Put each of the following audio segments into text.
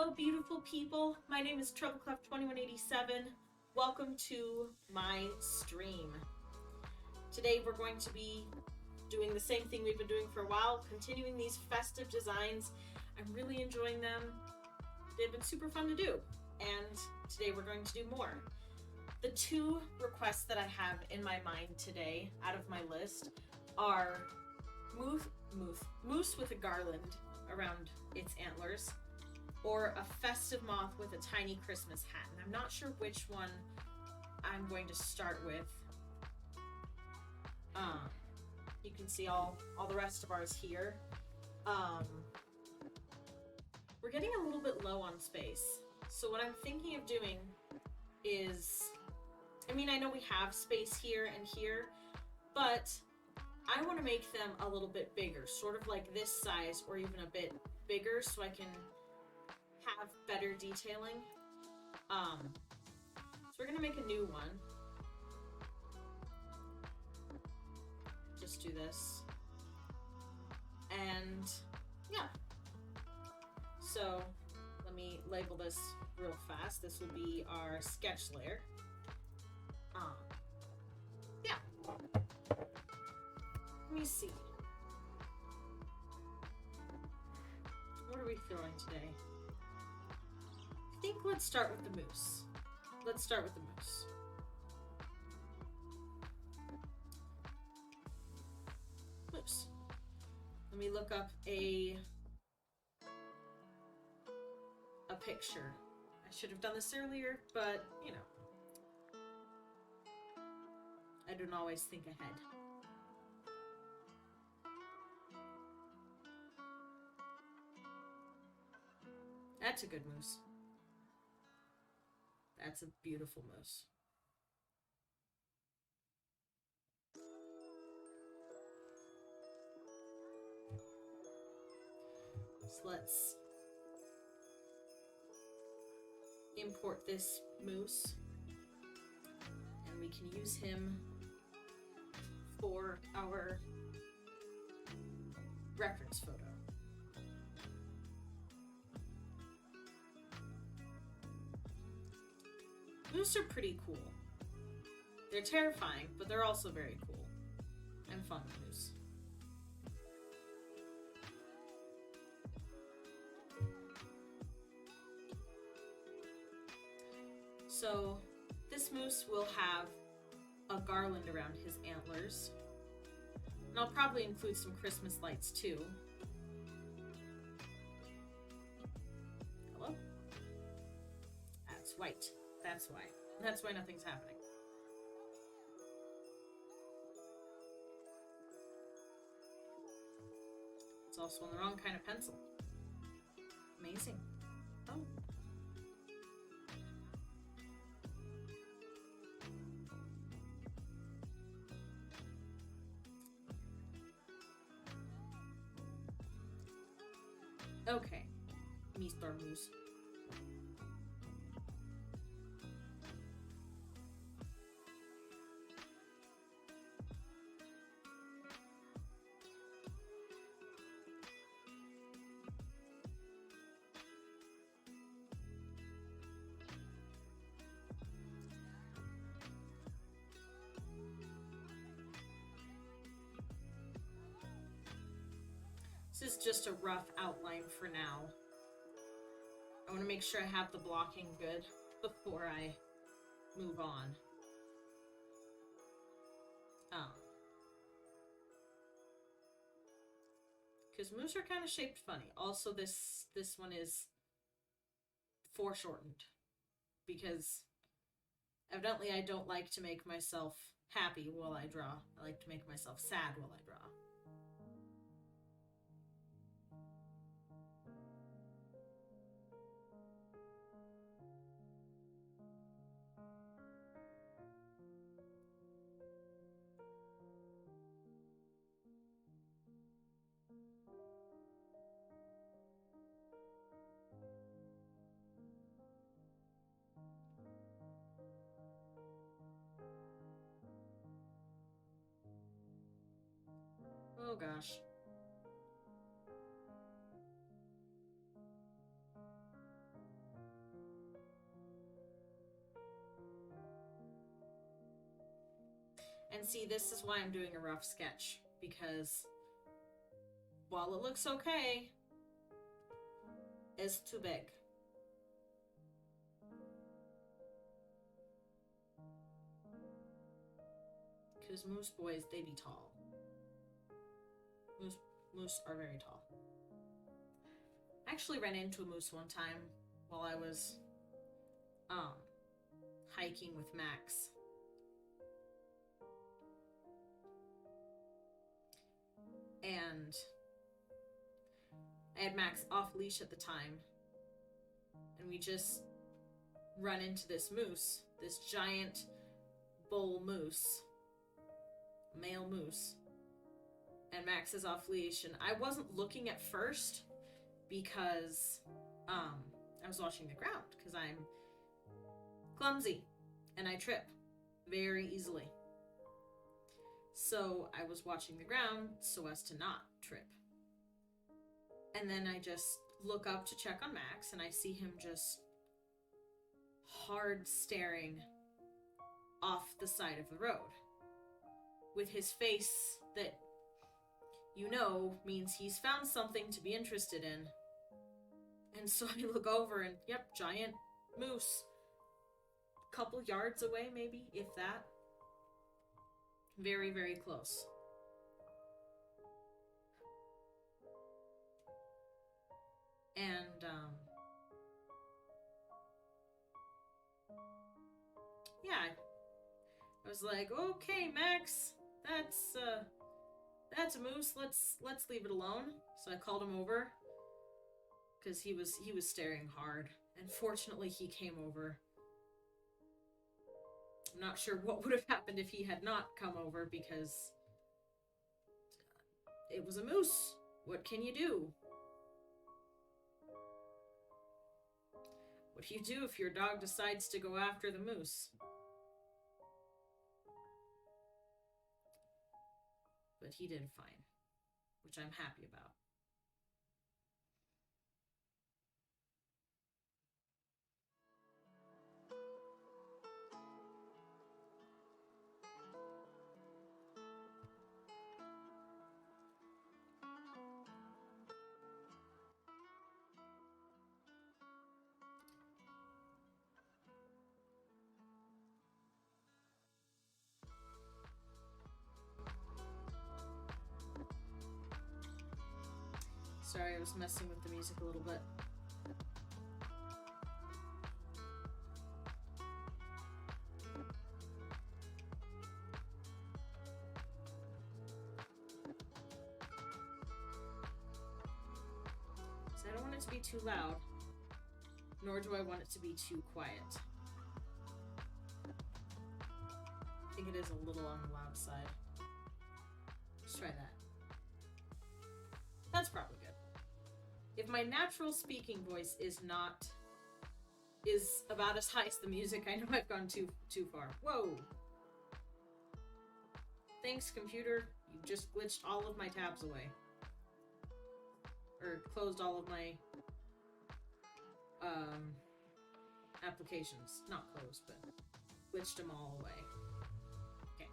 Hello, beautiful people. My name is Treble 2187. Welcome to my stream. Today we're going to be doing the same thing we've been doing for a while, continuing these festive designs. I'm really enjoying them. They've been super fun to do, and today we're going to do more. The two requests that I have in my mind today, out of my list, are moose with a garland around its antlers, or a festive moth with a tiny Christmas hat. And I'm not sure which one I'm going to start with. You can see all the rest of ours here. We're getting a little bit low on space. So what I'm thinking of doing is, I know we have space here and here, but I want to make them a little bit bigger, sort of like this size or even a bit bigger, so I can have better detailing. So we're gonna make a new one. Just do this. And yeah. So let me label this real fast. This will be our sketch layer. Yeah. Let me see. What are we feeling today? I think let's start with the moose. Let's start with the moose. Moose. Let me look up a picture. I should have done this earlier, but you know, I don't always think ahead. That's a good moose. That's a beautiful moose. So let's import this moose, and we can use him for our reference photo. Moose are pretty cool. They're terrifying, but they're also very cool and fun to use. So this moose will have a garland around his antlers. And I'll probably include some Christmas lights too. Hello? That's white. That's why. That's why nothing's happening. It's also on the wrong kind of pencil. Amazing. Oh. Okay. Mr. Moose. This is just a rough outline for now. I want to make sure I have the blocking good before I move on. Because moose are kind of shaped funny. Also, this one is foreshortened, because evidently I don't like to make myself happy while I draw. I like to make myself sad while I draw. Oh gosh. And see, this is why I'm doing a rough sketch, because while it looks okay, it's too big. Because moose boys, they be tall. Moose are very tall. I actually ran into a moose one time while I was hiking with Max. And I had Max off leash at the time, and we just run into this moose, this giant bull moose, male moose, and Max is off leash, and I wasn't looking at first because I was watching the ground, because I'm clumsy and I trip very easily. So I was watching the ground so as to not trip. And then I just look up to check on Max, and I see him just hard staring off the side of the road with his face that means he's found something to be interested in. And so I look over and, yep, giant moose. Couple yards away, maybe, if that. Very, very close. And, yeah, I was like, okay, Max, that's a moose. Let's leave it alone. So I called him over, because he was staring hard, and fortunately he came over. I'm not sure what would have happened if he had not come over, because it was a moose. What can you do? What do you do if your dog decides to go after the moose? But he did fine, which I'm happy about. Sorry, I was messing with the music a little bit. So I don't want it to be too loud, nor do I want it to be too quiet. I think it is a little on the loud side. Let's try that. That's probably good. If my natural speaking voice is about as high as the music, I know I've gone too far. Whoa! Thanks, computer. You just glitched all of my tabs away. Or closed all of my applications. Not closed, but glitched them all away. Okay.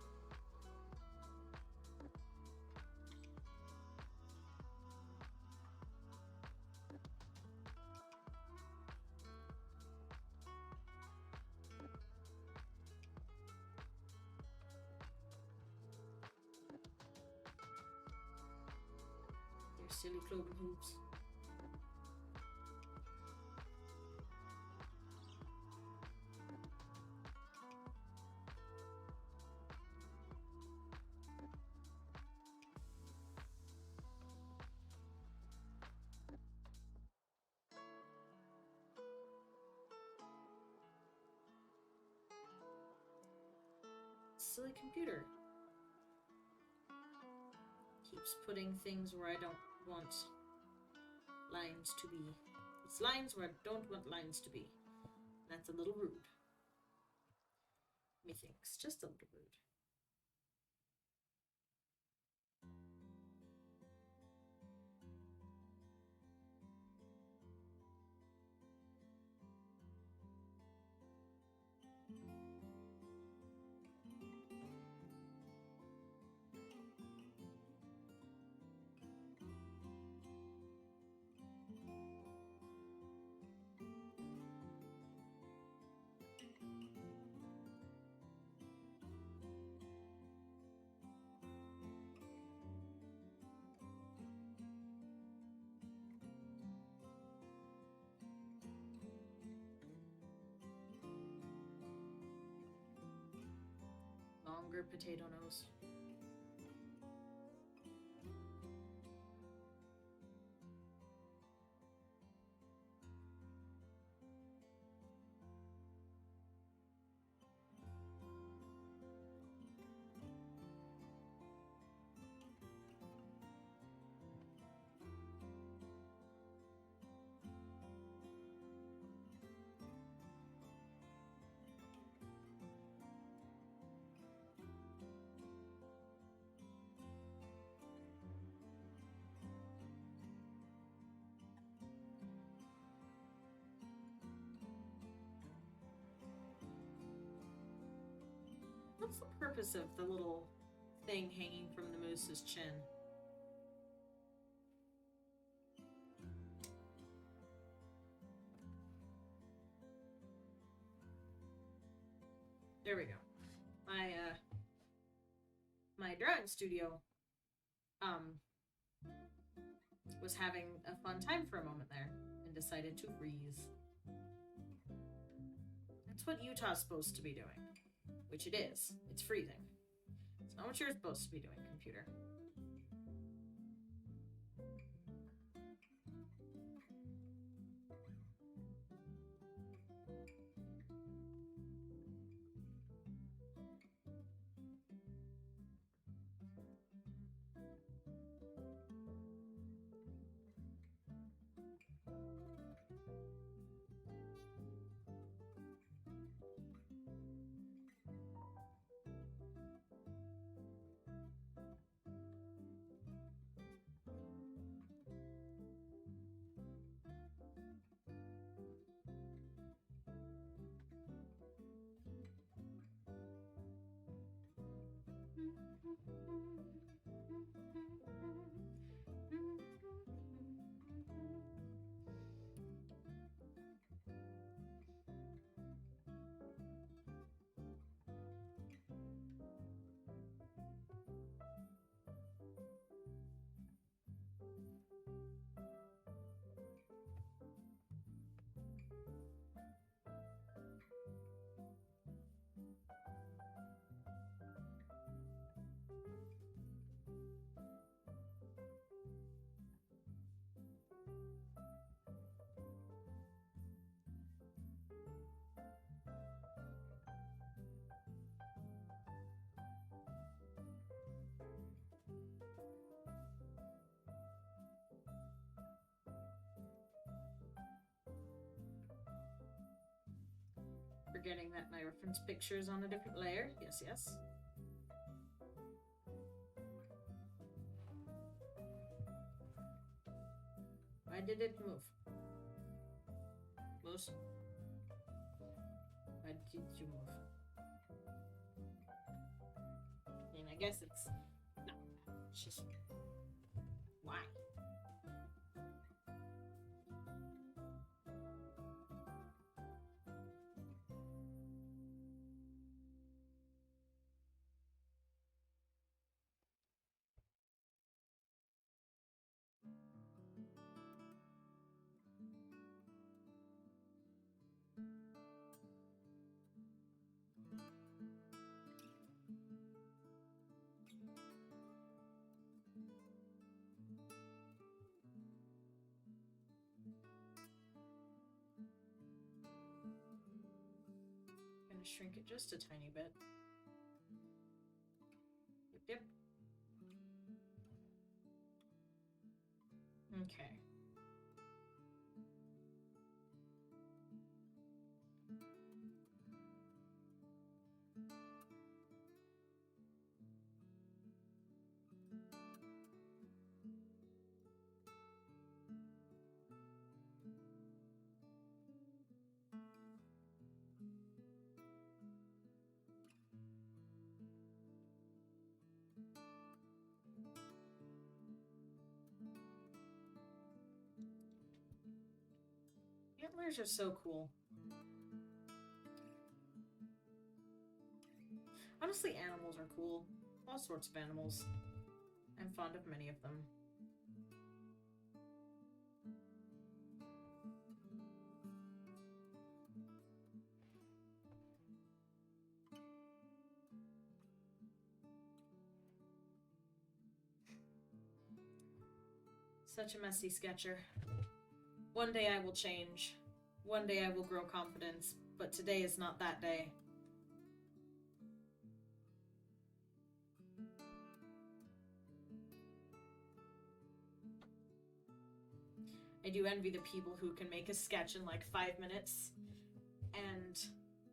Their silly cloven hooves. Silly computer. Keeps putting things where I don't want lines to be. It's lines where I don't want lines to be. That's a little rude. Methinks, just a little rude. longer potato nose. What's the purpose of the little thing hanging from the moose's chin? There we go. My drawing studio was having a fun time for a moment there and decided to freeze. That's what Utah's supposed to be doing. Which it is. It's freezing. It's not what you're supposed to be doing, computer. Forgetting that my reference picture is on a different layer. Yes, yes. Why did it move? Moose? Why did you move? I mean, I guess it's not bad. It's just why? Shrink it just a tiny bit. Yep, yep. Okay. Antlers are so cool. Honestly, animals are cool. All sorts of animals. I'm fond of many of them. Such a messy sketcher. One day I will change. One day I will grow confidence, but today is not that day. I do envy the people who can make a sketch in like 5 minutes and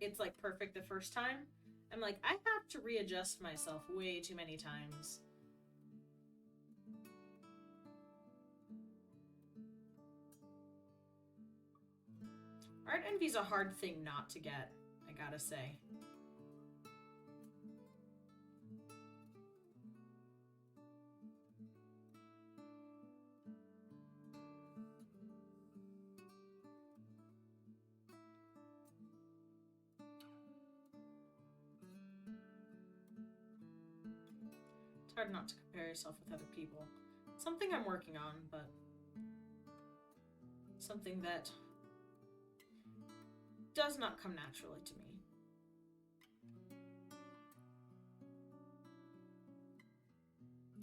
it's like perfect the first time. I'm like, I have to readjust myself way too many times. Art envy's a hard thing not to get, I gotta say. It's hard not to compare yourself with other people. Something I'm working on, but something that does not come naturally to me.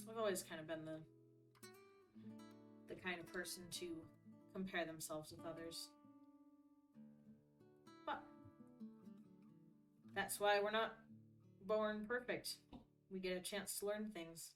I've always kind of been the kind of person to compare themselves with others. But that's why we're not born perfect. We get a chance to learn things.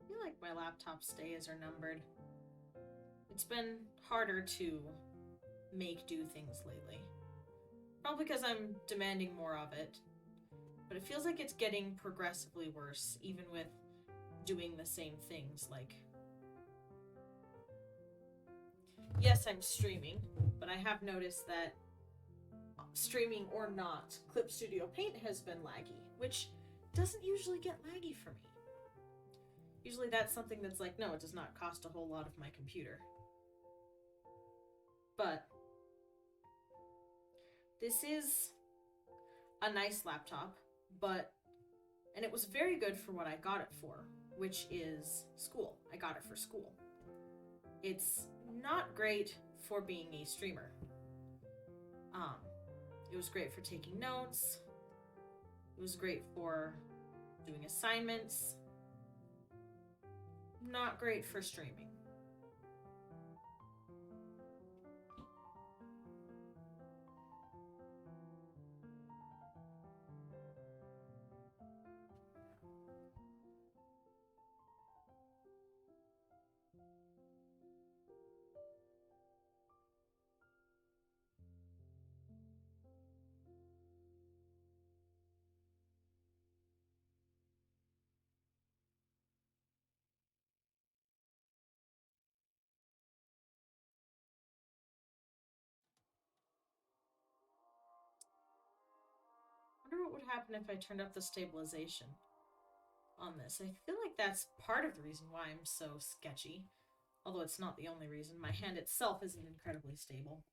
I feel like my laptop's days are numbered. It's been harder to make do things lately. Probably because I'm demanding more of it. But it feels like it's getting progressively worse, even with doing the same things. Like, yes, I'm streaming, but I have noticed that streaming or not, Clip Studio Paint has been laggy, which doesn't usually get laggy for me. Usually that's something that's like, no, it does not cost a whole lot of my computer. But this is a nice laptop, and it was very good for what I got it for, which is school. I got it for school. It's not great for being a streamer. It was great for taking notes. It was great for doing assignments. Not great for streaming. I wonder what would happen if I turned up the stabilization on this. I feel like that's part of the reason why I'm so sketchy. Although it's not the only reason. My hand itself isn't incredibly stable.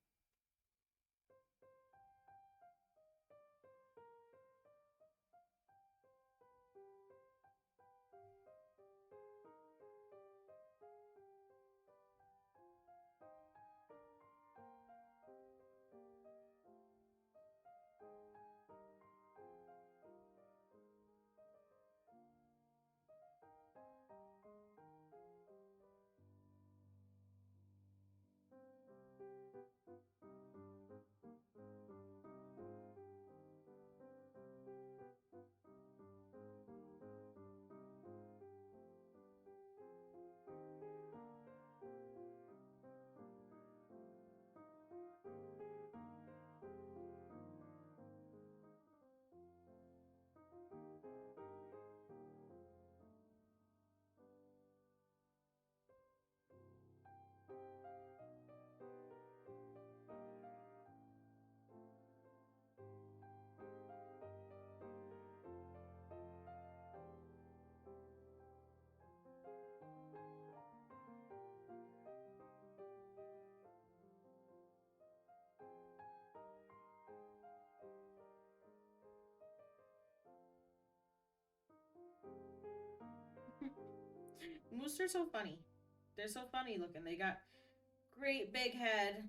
Moose are so funny. They're so funny looking. They got great big head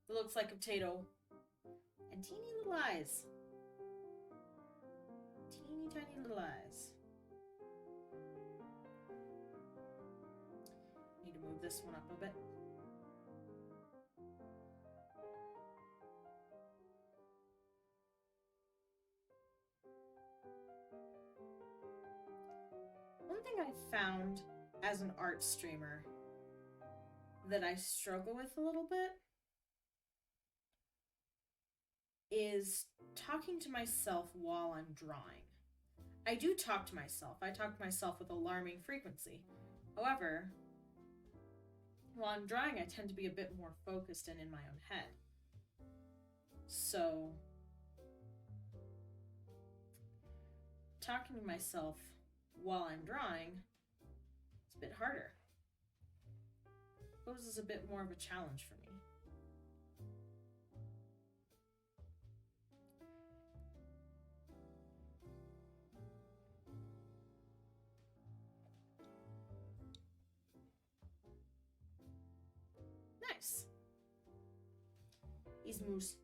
that looks like a potato. And teeny little eyes. Teeny tiny little eyes. Need to move this one up a bit. One thing I found as an art streamer that I struggle with a little bit is talking to myself while I'm drawing. I do talk to myself. I talk to myself with alarming frequency. However, while I'm drawing, I tend to be a bit more focused and in my own head. So, talking to myself while I'm drawing, it's a bit harder. Poses a bit more of a challenge for me. Nice. These moose.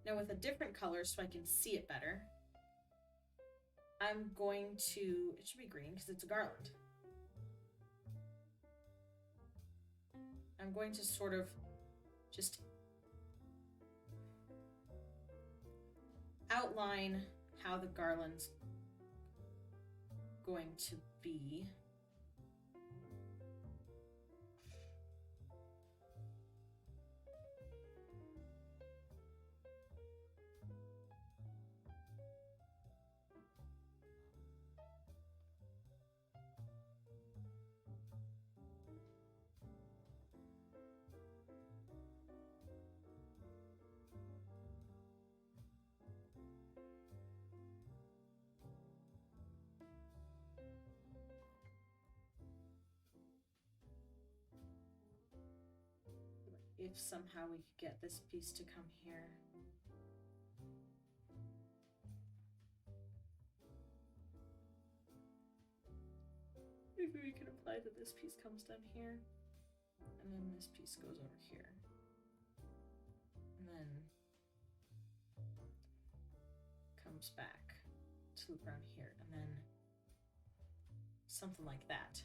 Now with a different color so I can see it better, I'm going to, it should be green because it's a garland. I'm going to sort of just outline how the garland's going to be. If somehow we could get this piece to come here. Maybe we could apply that this piece comes down here, and then this piece goes over here. And then comes back to loop around here, and then something like that.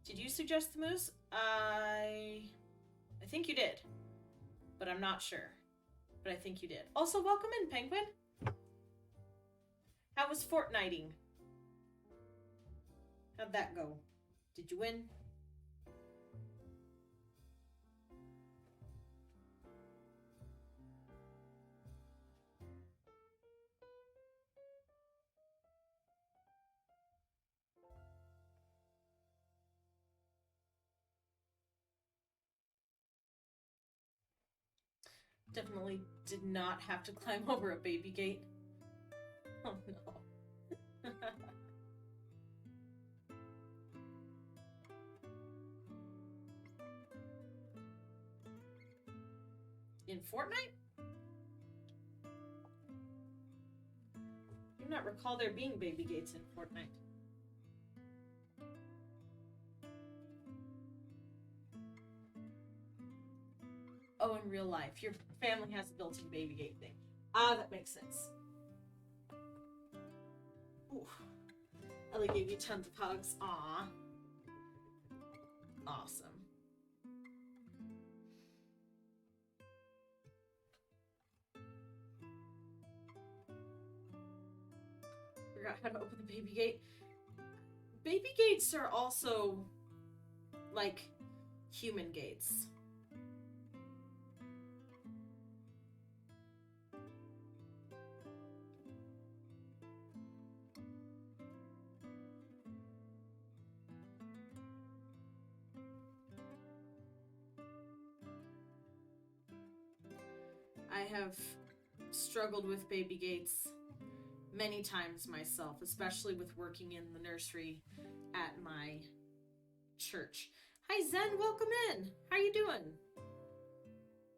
Did you suggest the moose? I think you did, but I'm not sure. But I think you did. Also, welcome in, Penguin. How was Fortniting? How'd that go? Did you win? Definitely did not have to climb over a baby gate. Oh no. In Fortnite? I do not recall there being baby gates in Fortnite. Oh, in real life. Your family has a built-in baby gate thing. Ah, that makes sense. Ooh. Ellie gave you tons of hugs. Aw. Awesome. Forgot how to open the baby gate. Baby gates are also like human gates. I have struggled with baby gates many times myself, especially with working in the nursery at my church. Hi Zen, welcome in. How you doing?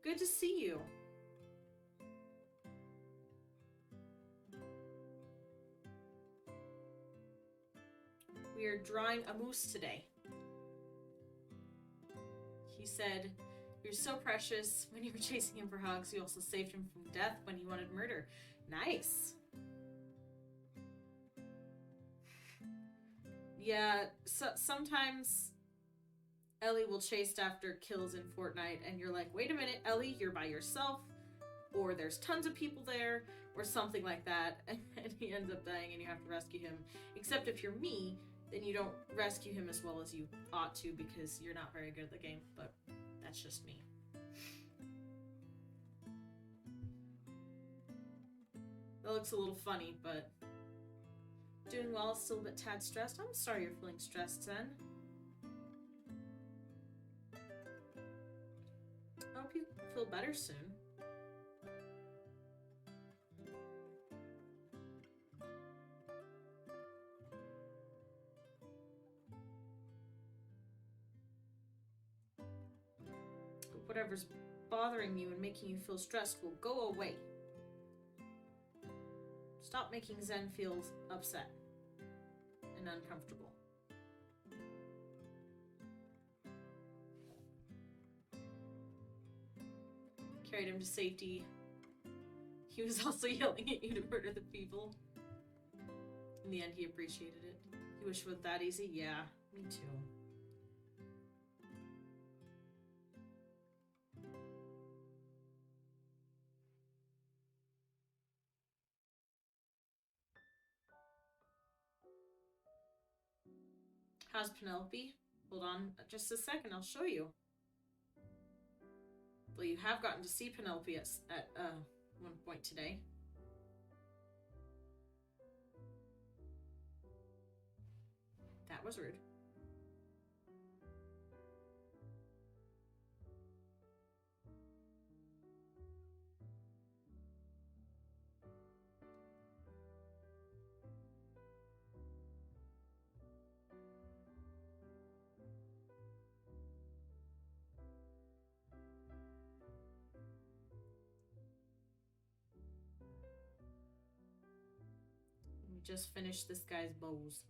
Good to see you. we are drawing a moose today. He said, "You're so precious. When you were chasing him for hugs, you also saved him from death when he wanted murder." Nice. Yeah, so sometimes Ellie will chase after kills in Fortnite, and you're like, wait a minute, Ellie, you're by yourself, or there's tons of people there, or something like that, and he ends up dying and you have to rescue him. Except if you're me, then you don't rescue him as well as you ought to because you're not very good at the game, but that's just me. That looks a little funny, but doing well, still a bit tad stressed. I'm sorry you're feeling stressed, Zen. I hope you feel better soon. Whatever's bothering you and making you feel stressed will go away. Stop making Zen feel upset and uncomfortable. Carried him to safety. He was also yelling at you to murder the people. In the end, he appreciated it. You wish it was that easy? Yeah, me too. How's Penelope? Hold on just a second, I'll show you. Well, you have gotten to see Penelope at one point today. That was rude. We just finished this guy's bows.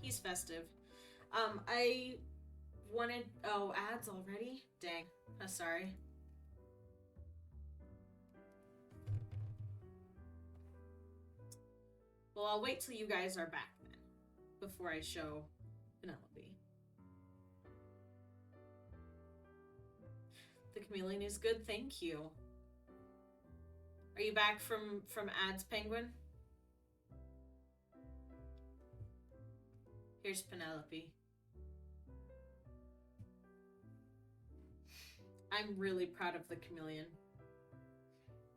He's festive. I wanted... Oh, ads already? Dang. I'm sorry. Well, I'll wait till you guys are back then, before I show Penelope. The chameleon is good, thank you. Are you back from ads, Penguin? Here's Penelope. I'm really proud of the chameleon.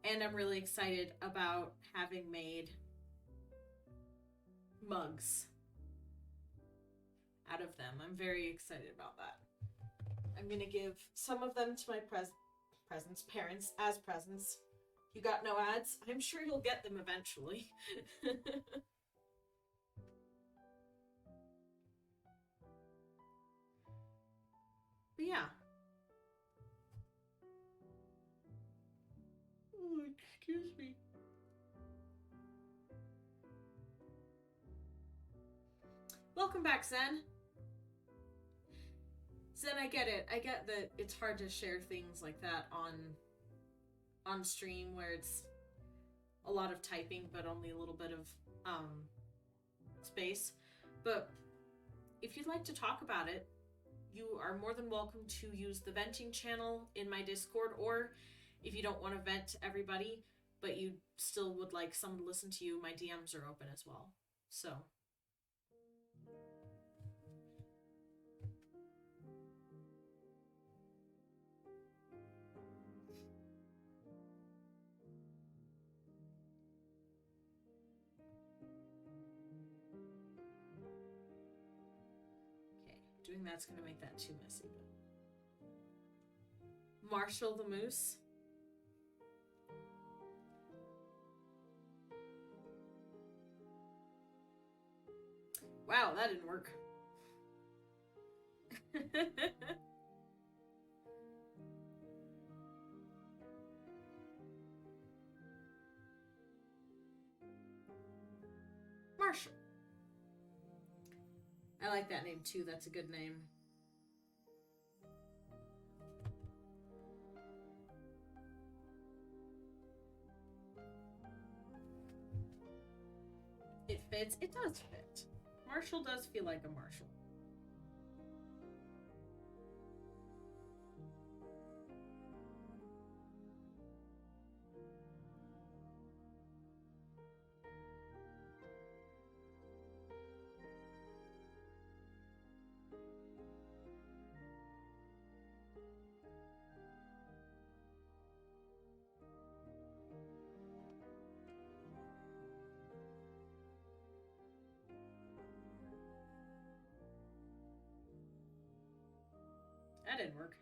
And I'm really excited about having made mugs out of them. I'm very excited about that. I'm gonna give some of them to my parents as presents. You got no ads? I'm sure you'll get them eventually. But yeah. Oh, excuse me. Welcome back, Zen. Zen, I get it. I get that it's hard to share things like that on stream where it's a lot of typing but only a little bit of space. But if you'd like to talk about it, you are more than welcome to use the venting channel in my Discord, or if you don't want to vent to everybody, but you still would like someone to listen to you, my DMs are open as well. So. Doing that's gonna make that too messy. But Marshall the moose. Wow, that didn't work. Marshall. I like that name too. That's a good name. It fits. It does fit. Marshall does feel like a Marshall. That didn't work.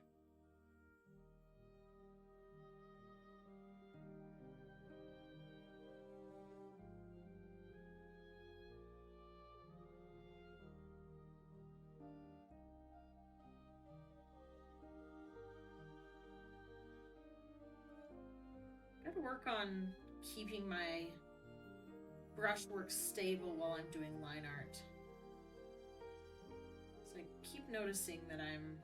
Gotta work on keeping my brushwork stable while I'm doing line art. So I keep noticing that I'm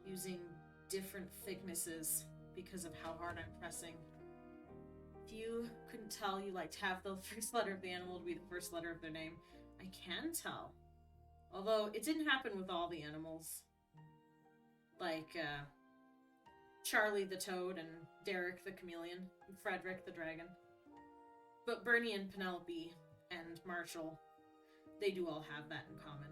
using different thicknesses because of how hard I'm pressing. If you couldn't tell, you like to have the first letter of the animal to be the first letter of their name. I can tell. Although it didn't happen with all the animals. Like Charlie the toad and Derek the chameleon and Frederick the dragon. But Bernie and Penelope and Marshall, they do all have that in common.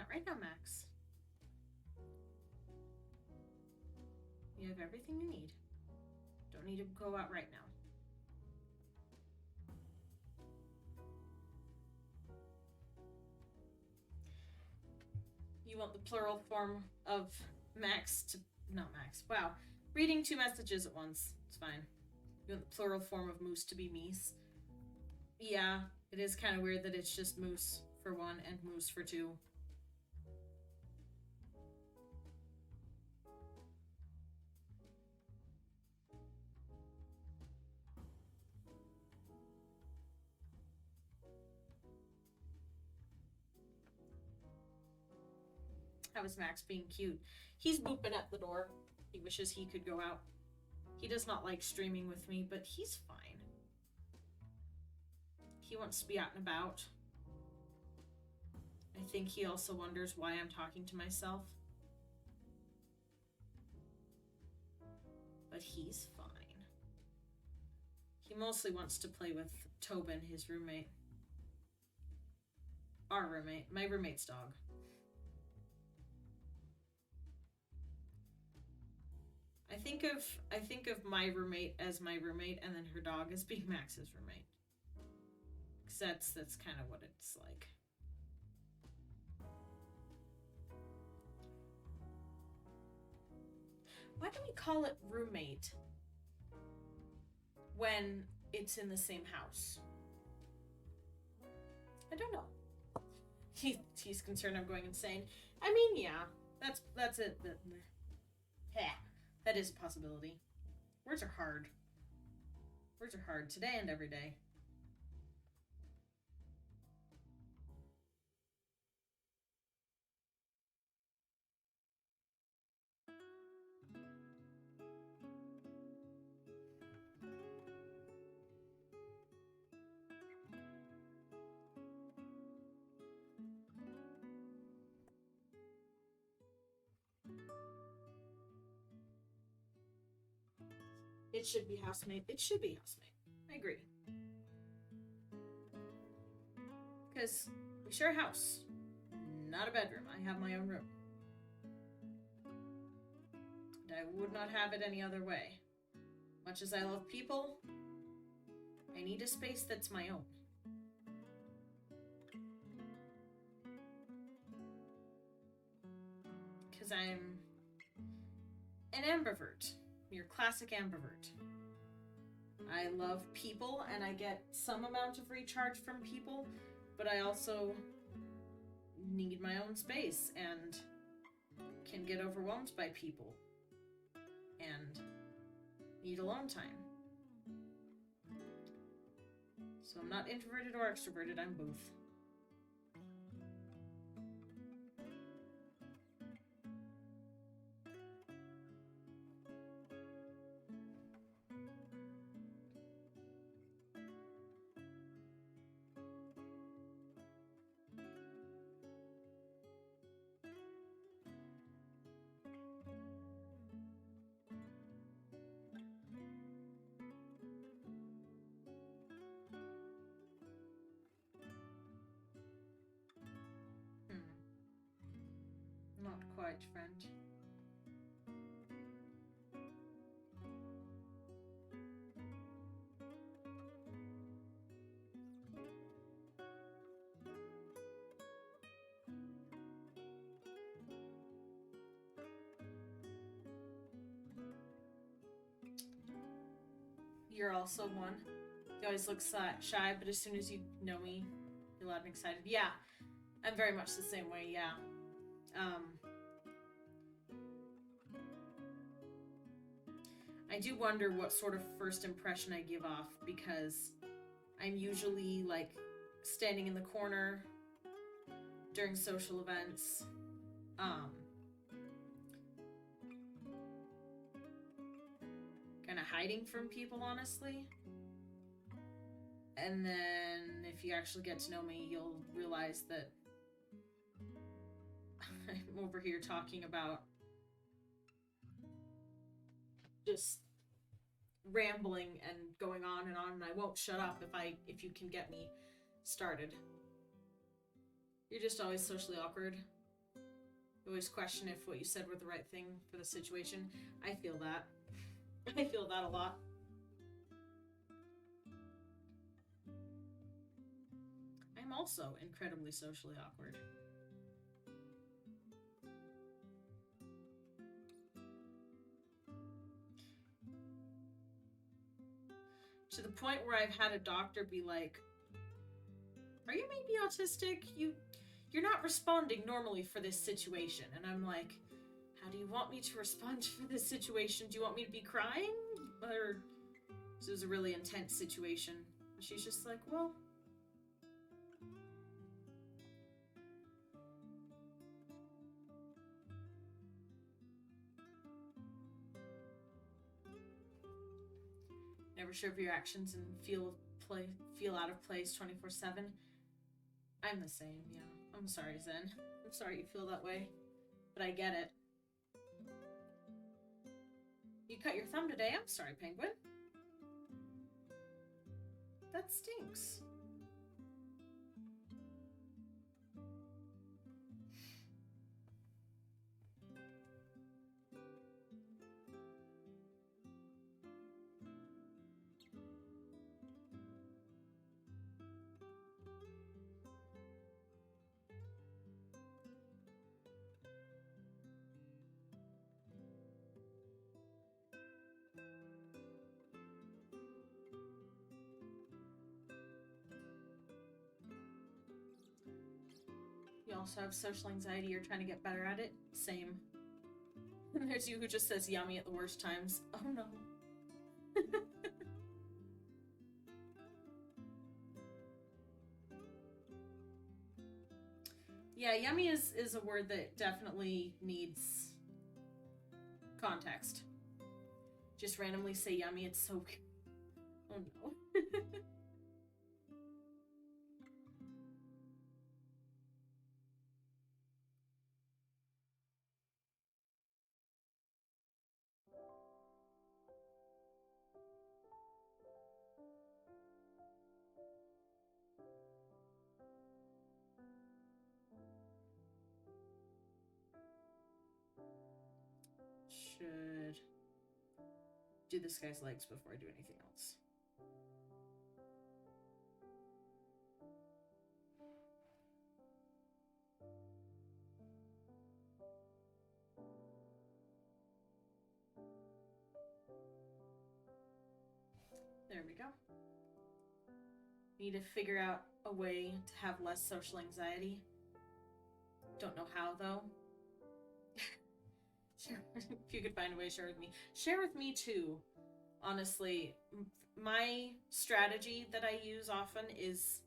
Not right now, Max. You have everything you need. Don't need to go out right now. You want the plural form of Max to... Not Max. Wow. Reading two messages at once. It's fine. You want the plural form of moose to be meese. Yeah, it is kind of weird that it's just moose for one and moose for two. That was Max being cute. He's booping at the door. He wishes he could go out. He does not like streaming with me, but he's fine. He wants to be out and about. I think he also wonders why I'm talking to myself. But he's fine. He mostly wants to play with Tobin, his roommate. Our roommate. My roommate's dog. I think of my roommate as my roommate, and then her dog as being Max's roommate. Because that's kind of what it's like. Why do we call it roommate when it's in the same house? I don't know. He's concerned I'm going insane. I mean, yeah, that's it. That is a possibility. Words are hard. Words are hard today and every day. It should be housemate. It should be housemate. I agree. Because we share a house, not a bedroom. I have my own room. And I would not have it any other way. Much as I love people, I need a space that's my own. Because I'm an ambivert. Your classic ambivert. I love people and I get some amount of recharge from people, but I also need my own space and can get overwhelmed by people and need alone time. So I'm not introverted or extroverted, I'm both. Not quite, friend. You're also one. You always look shy, but as soon as you know me, you're loud and excited. Yeah, I'm very much the same way, yeah. I do wonder what sort of first impression I give off, because I'm usually, like, standing in the corner during social events. Kind of hiding from people, honestly. And then if you actually get to know me, you'll realize that I'm over here talking about just rambling and going on, and I won't shut up if you can get me started. You're just always socially awkward. You always question if what you said were the right thing for the situation. I feel that. I feel that a lot. I'm also incredibly socially awkward. To the point where I've had a doctor be like, "Are you maybe autistic? You're not responding normally for this situation." And I'm like, "How do you want me to respond for this situation? Do you want me to be crying?" Or this was a really intense situation. And she's just like, "Well, never sure of your actions and feel out of place 24/7. I'm the same, yeah. I'm sorry, Zen. I'm sorry you feel that way, but I get it. You cut your thumb today. I'm sorry, Penguin. That stinks. You also have social anxiety. You're trying to get better at it. Same. And there's you who just says yummy at the worst times. Oh no. Yeah, yummy is a word that definitely needs context. Just randomly say yummy, it's so weird. Oh no. do this guy's legs before I do anything else. There we go. Need to figure out a way to have less social anxiety. Don't know how, though. If you could find a way, share with me. Share with me, too. Honestly, my strategy that I use often is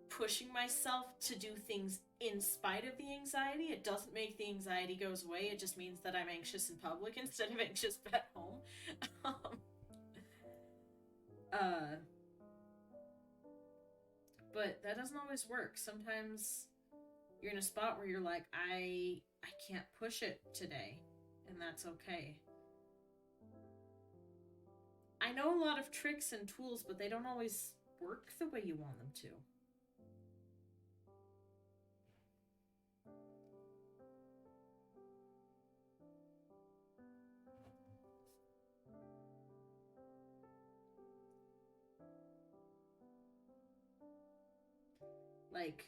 pushing myself to do things in spite of the anxiety. It doesn't make the anxiety goes away. It just means that I'm anxious in public instead of anxious at home. But that doesn't always work. Sometimes you're in a spot where you're like, I can't push it today, and that's okay. I know a lot of tricks and tools, but they don't always work the way you want them to. Like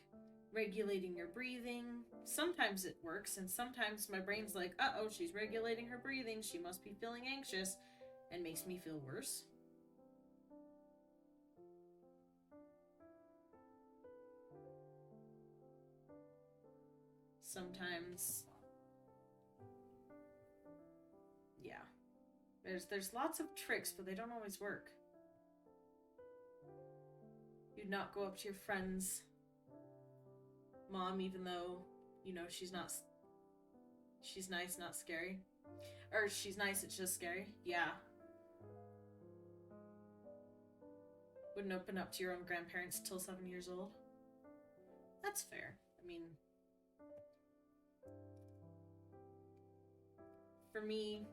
regulating your breathing. Sometimes it works, and sometimes my brain's like, uh-oh, she's regulating her breathing. She must be feeling anxious, and makes me feel worse. Sometimes, yeah. There's lots of tricks, but they don't always work. You'd not go up to your friend's mom, even though you know she's nice, not scary. Or she's nice, it's just scary. Yeah. Wouldn't open up to your own grandparents till 7 years old. That's fair. I mean, for me,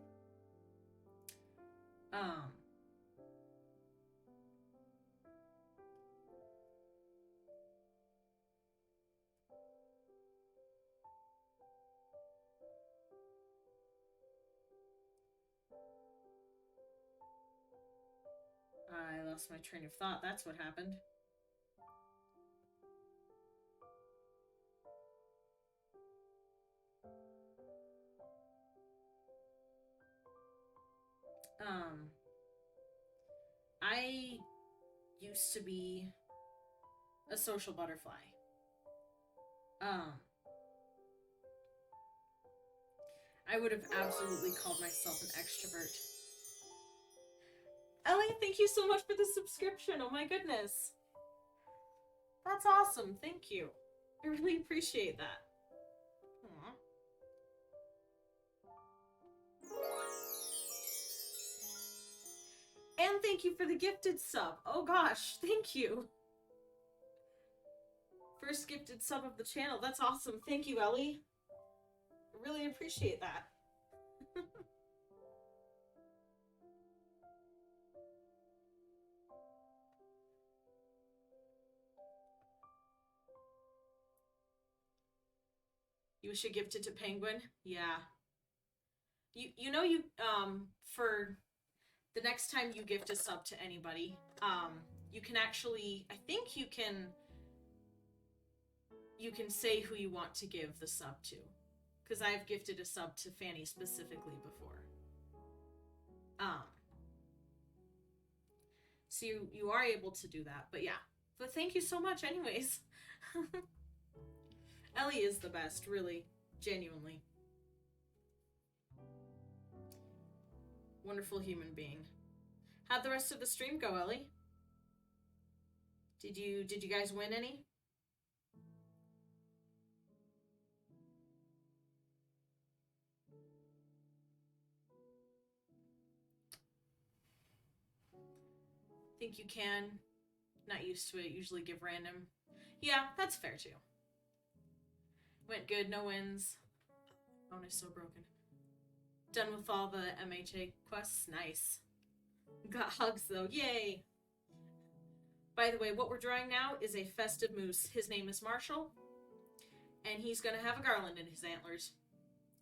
I lost my train of thought. That's what happened. I used to be a social butterfly. I would have absolutely called myself an extrovert. Ellie, thank you so much for the subscription. Oh my goodness. That's awesome. Thank you. I really appreciate that. Aww. And thank you for the gifted sub. Oh gosh, thank you. First gifted sub of the channel. That's awesome. Thank you, Ellie. I really appreciate that. You should gift it to Penguin? Yeah. You know for the next time you gift a sub to anybody, you can actually, I think you can say who you want to give the sub to. Because I've gifted a sub to Fanny specifically before. So you are able to do that, but yeah. But thank you so much anyways. Ellie is the best, really. Genuinely. Wonderful human being. How'd the rest of the stream go, Ellie? Did you guys win any? Think you can. Not used to it. Usually give random. Yeah, that's fair too. Went good, no wins. Phone is so broken. Done with all the MHA quests. Nice. Got hugs though. Yay! By the way, what we're drawing now is a festive moose. His name is Marshall. And he's gonna have a garland in his antlers.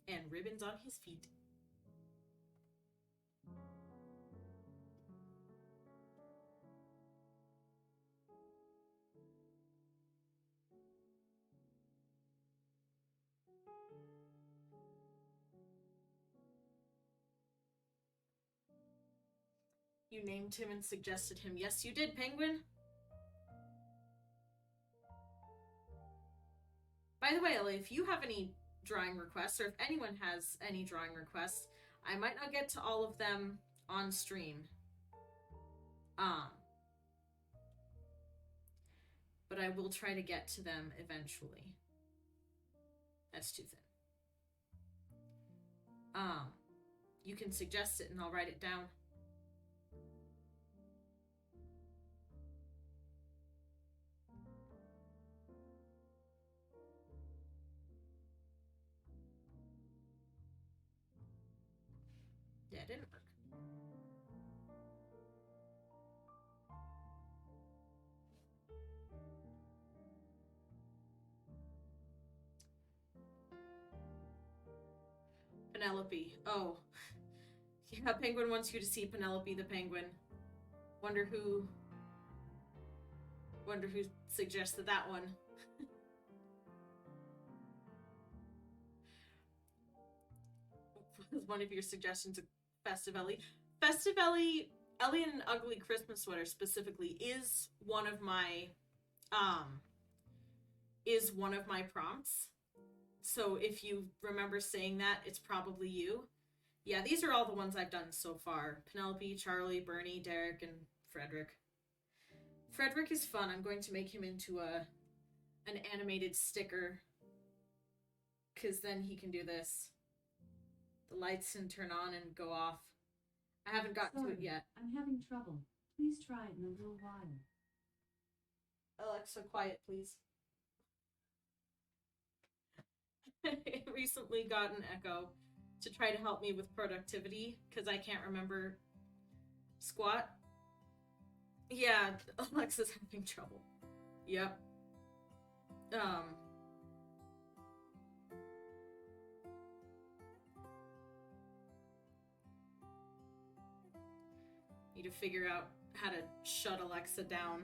And ribbons on his feet. You named him and suggested him. Yes, you did, Penguin. By the way, Ellie, if you have any drawing requests, or if anyone has any drawing requests, I might not get to all of them on stream. But I will try to get to them eventually. That's too thin. You can suggest it and I'll write it down. Yeah, it didn't work. Penelope. Oh. Yeah, Penguin wants you to see Penelope the Penguin. Wonder who suggested that one. Was one of your suggestions a Festivelli? Festivelli, Ellie in an Ugly Christmas Sweater specifically is one of my prompts. So if you remember saying that, it's probably you. Yeah, these are all the ones I've done so far. Penelope, Charlie, Bernie, Derek, and Frederick. Frederick is fun. I'm going to make him into an animated sticker. Because then he can do this. The lights can turn on and go off. I haven't gotten to it yet. I'm having trouble. Please try it in a little while. Alexa, quiet, please. I recently got an Echo to try to help me with productivity because I can't remember squat. Yeah, Alexa's having trouble. Yep. Need to figure out how to shut Alexa down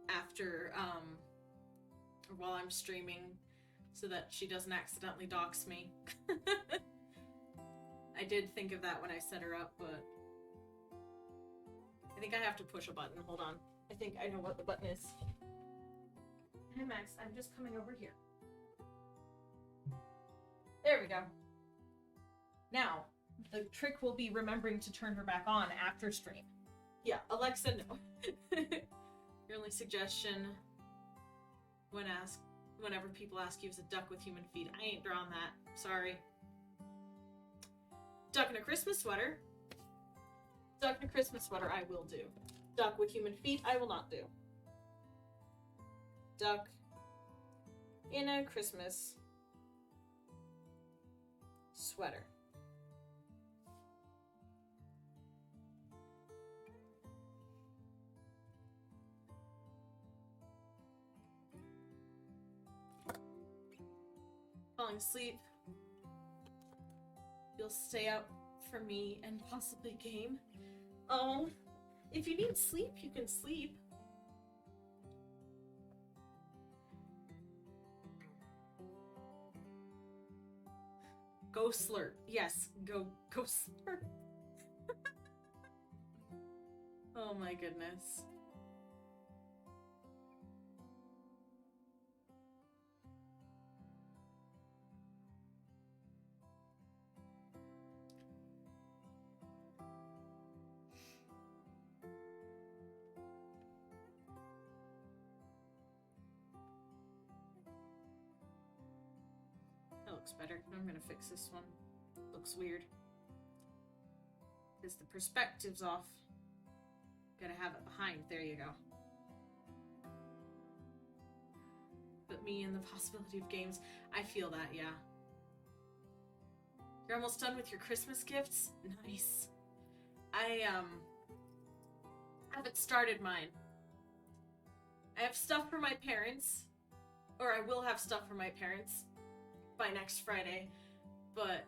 after, while I'm streaming so that she doesn't accidentally dox me. I did think of that when I set her up, but I think I have to push a button. Hold on. I think I know what the button is. Hey, Max, I'm just coming over here. There we go. Now, the trick will be remembering to turn her back on after stream. Yeah, Alexa, no. Your only suggestion whenever people ask you is a duck with human feet. I ain't drawn that. Sorry. Duck in a Christmas sweater. Duck in a Christmas sweater I will do. Duck with human feet I will not do. Duck in a Christmas sweater. Falling asleep. You'll stay up for me and possibly game. Oh, if you need sleep, you can sleep. Go slurp. Yes, go slurp. Oh my goodness. That looks better. I'm gonna fix this one. Looks weird. Because the perspective's off. Gotta have it behind. There you go. But me and the possibility of games. I feel that, yeah. You're almost done with your Christmas gifts? Nice. I haven't started mine. I have stuff for my parents. Or I will have stuff for my parents by next Friday. But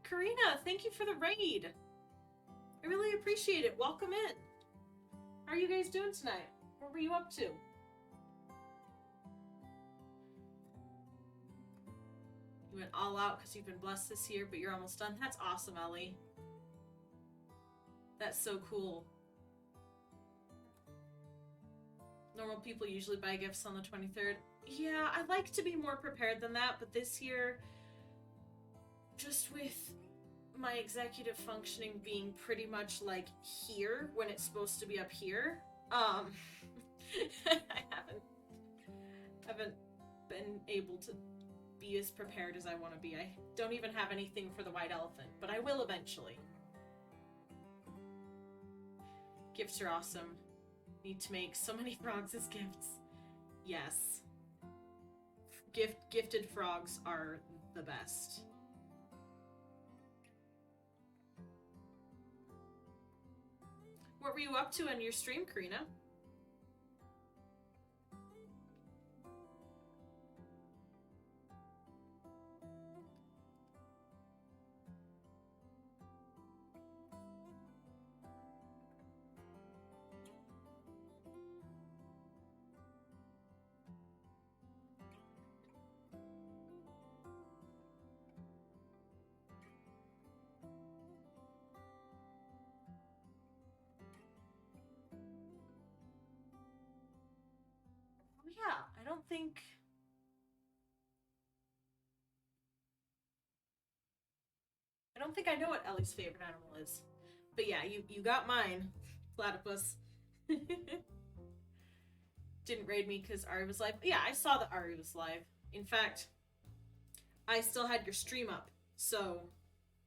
Karina, thank you for the raid. I really appreciate it. Welcome in. How are you guys doing tonight? What were you up to? You went all out because you've been blessed this year, but you're almost done. That's awesome, Ellie. That's so cool. Normal people usually buy gifts on the 23rd. Yeah, I like to be more prepared than that, but this year, just with my executive functioning being pretty much like here when it's supposed to be up here, I haven't been able to be as prepared as I want to be. I don't even have anything for the white elephant, but I will eventually. Gifts are awesome. Need to make so many frogs as gifts. Yes. Gifted frogs are the best. What were you up to on your stream, Karina? Yeah, I don't think I know what Ellie's favorite animal is. But yeah, you got mine. Platypus. Didn't raid me because Ari was live. Yeah, I saw that Ari was live. In fact, I still had your stream up. So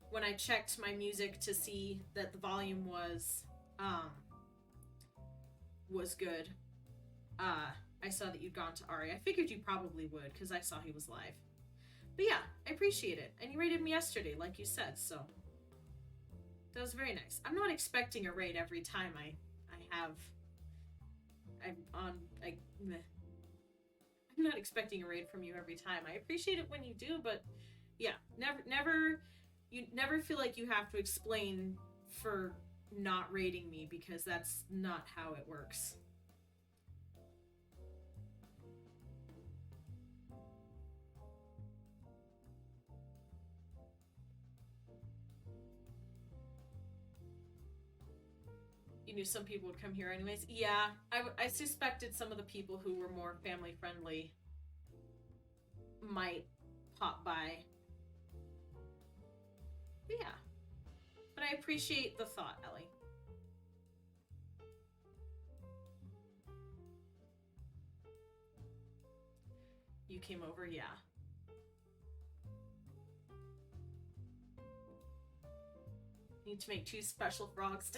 when I checked my music to see that the volume was good, I saw that you'd gone to Ari. I figured you probably would because I saw he was live. But yeah, I appreciate it. And you raided me yesterday, like you said, so that was very nice. I'm not expecting a raid every time I'm not expecting a raid from you every time. I appreciate it when you do, but yeah, you never feel like you have to explain for not raiding me because that's not how it works. You knew some people would come here anyways. Yeah, I suspected some of the people who were more family friendly might pop by. But yeah. But I appreciate the thought, Ellie. You came over, yeah. Need to make 2 special frogs.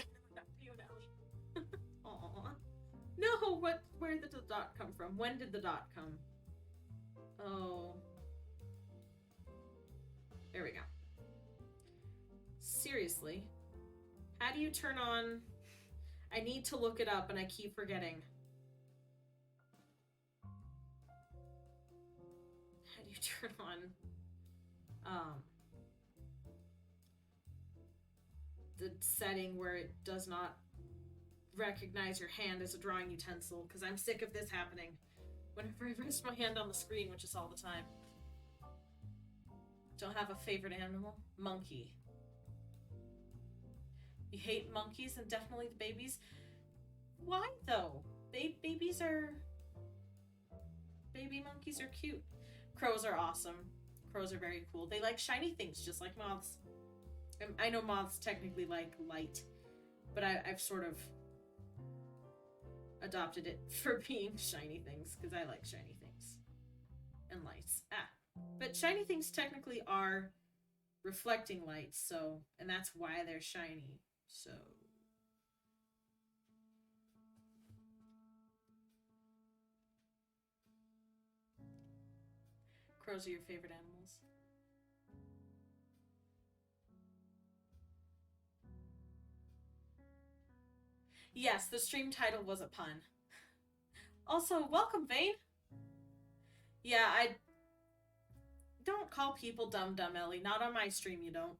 Aww. No, where did the dot come from? When did the dot come? Oh. There we go. Seriously. How do you turn on... I need to look it up and I keep forgetting. How do you turn on... the setting where it does not recognize your hand as a drawing utensil, because I'm sick of this happening whenever I rest my hand on the screen, which is all the time. Don't have a favorite animal? Monkey. You hate monkeys and definitely the babies? Why though? Baby monkeys are cute. Crows are awesome. Crows are very cool. They like shiny things just like moths. I know moths technically like light, but I've sort of adopted it for being shiny things because I like shiny things and lights. But shiny things technically are reflecting light, so, and that's why they're shiny. So crows are your favorite animals? Yes, the stream title was a pun. Also, welcome, Vane. Yeah, I don't call people dumb, Ellie. Not on my stream, you don't.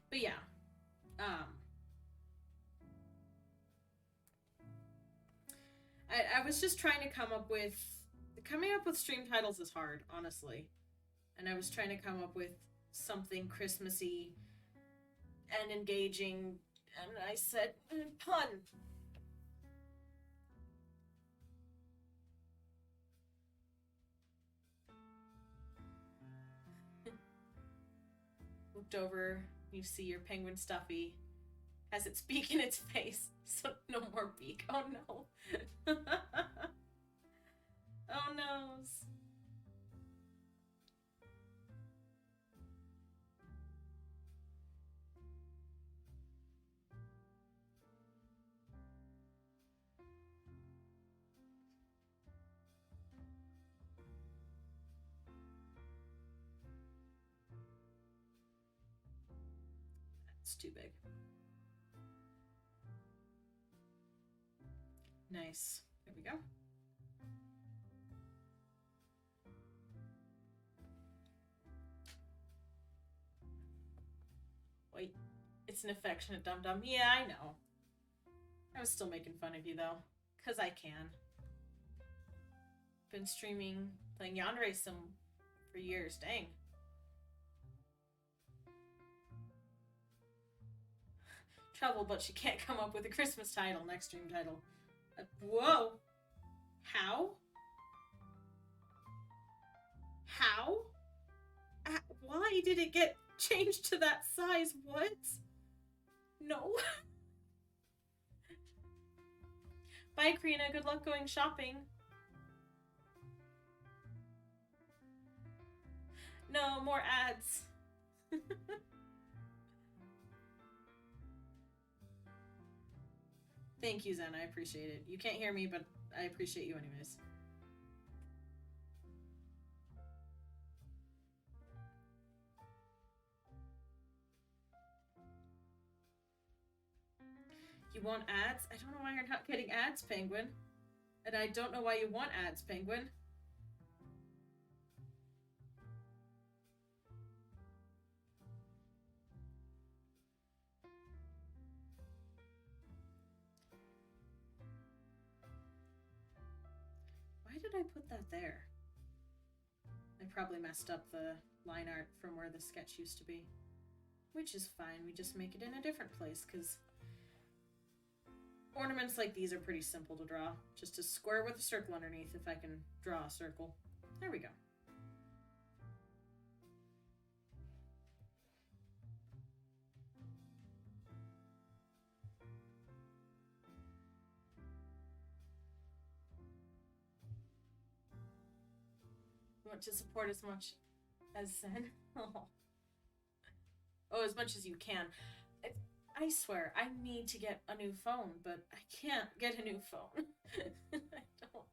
But yeah, I was just trying to coming up with stream titles is hard, honestly. And I was trying to come up with something Christmassy and engaging, and I said, pun. Looked over, you see your penguin Stuffy has its beak in its face, so no more beak. Oh no. Oh noes. It's too big. Nice. There we go. Wait, it's an affectionate dum-dum. Yeah, I know. I was still making fun of you, though. Because I can. Been streaming, playing Yandere some for years. Dang. Trouble, but she can't come up with a Christmas title, next stream title. Whoa! How? How? Why did it get changed to that size? What? No. Bye, Karina. Good luck going shopping. No, more ads. Thank you, Zen. I appreciate it. You can't hear me, but I appreciate you anyways. You want ads? I don't know why you're not getting ads, Penguin. And I don't know why you want ads, Penguin. Why did I put that there? I probably messed up the line art from where the sketch used to be. Which is fine, we just make it in a different place, because ornaments like these are pretty simple to draw. Just a square with a circle underneath if I can draw a circle. There we go. You want to support as much as Zen? Oh, as much as you can. I swear, I need to get a new phone, but I can't get a new phone. I don't.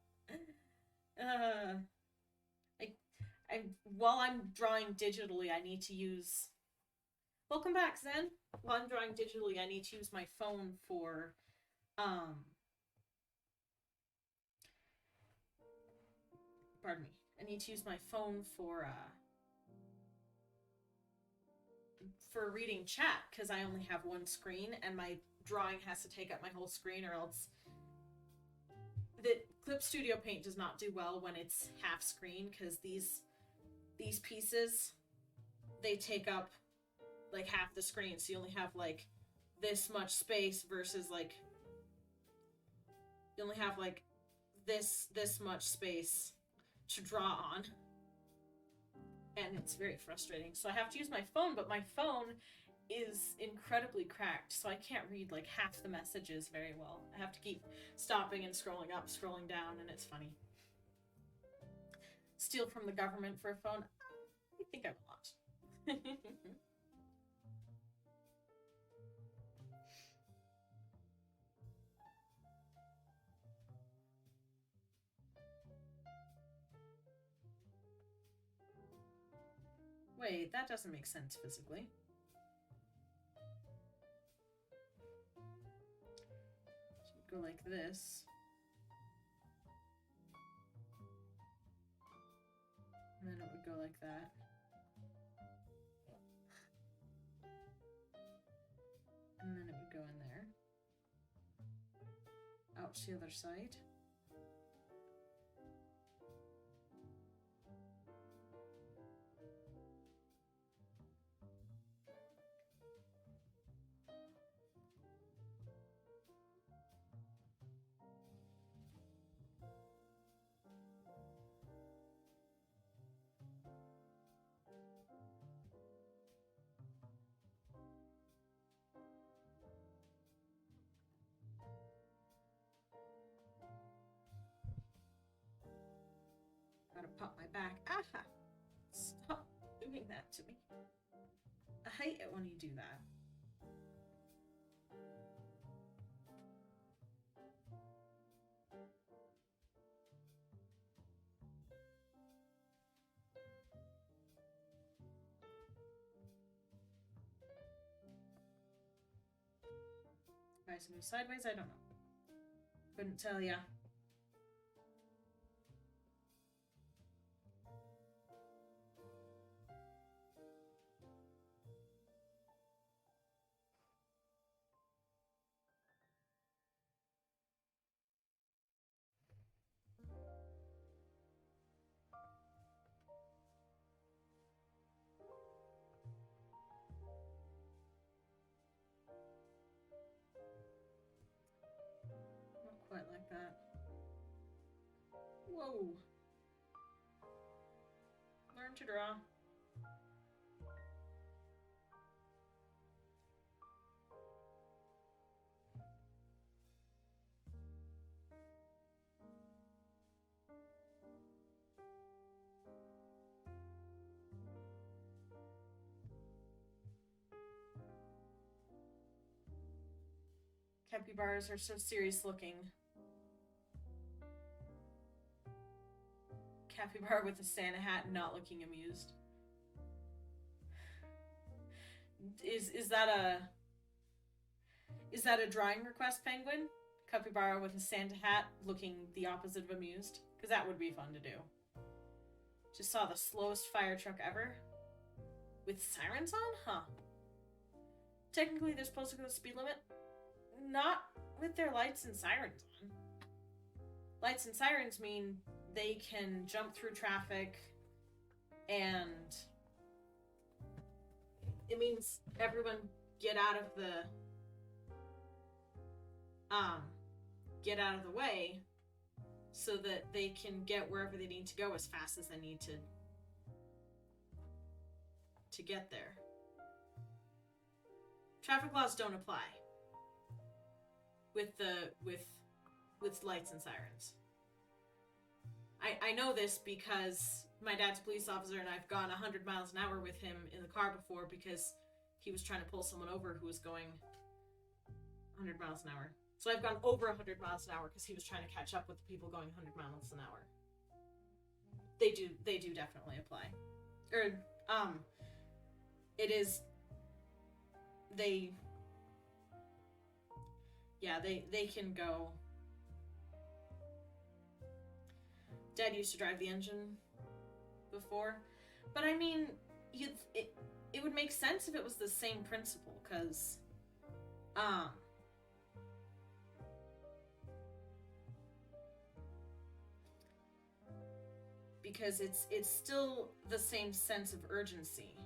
While I'm drawing digitally, I need to use. Welcome back, Zen. While I'm drawing digitally, I need to use my phone for, pardon me. I need to use my phone for reading chat, because I only have one screen and my drawing has to take up my whole screen, or else the Clip Studio Paint does not do well when it's half screen, because these pieces, they take up like half the screen, so you only have like this much space versus like you only have like this much space to draw on. And it's very frustrating. So I have to use my phone, but my phone is incredibly cracked, so I can't read like half the messages very well. I have to keep stopping and scrolling up, scrolling down, and it's funny. Steal from the government for a phone? I think I will not. Wait, that doesn't make sense physically. Should go like this. And then it would go like that. And then it would go in there. Out to the other side. pop my back. Aha! Stop doing that to me. I hate it when you do that. If I just move sideways, I don't know. Couldn't tell ya. Quite like that. Whoa. Learn to draw. Capybaras are so serious looking. Capybara with a Santa hat, not looking amused. Is that a drawing request, Penguin? Capybara with a Santa hat, looking the opposite of amused? Because that would be fun to do. Just saw the slowest fire truck ever. With sirens on? Huh. Technically, they're supposed to go the speed limit. Not with their lights and sirens on. Lights and sirens mean they can jump through traffic, and it means everyone get out of the way so that they can get wherever they need to go as fast as they need to get there. Traffic laws don't apply with lights and sirens. I know this because my dad's a police officer and I've gone 100 miles an hour with him in the car before because he was trying to pull someone over who was going 100 miles an hour. So I've gone over 100 miles an hour because he was trying to catch up with the people going 100 miles an hour. They do definitely apply. They can go. Dad used to drive the engine before, but I mean, it would make sense if it was the same principle, because it's still the same sense of urgency.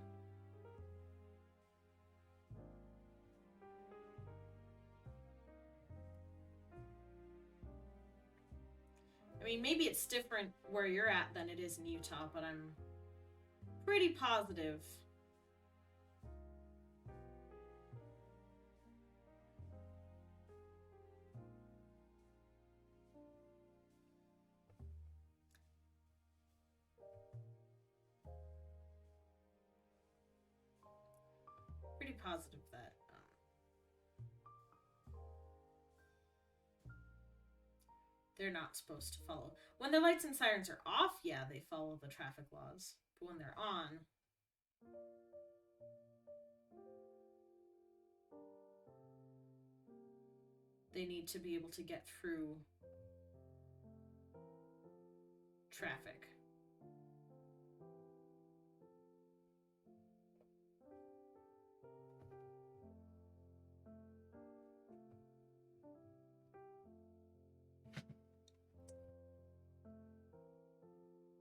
I mean, maybe it's different where you're at than it is in Utah, but I'm pretty positive. Pretty positive that they're not supposed to follow. When their lights and sirens are off, yeah, they follow the traffic laws. But when they're on, they need to be able to get through traffic.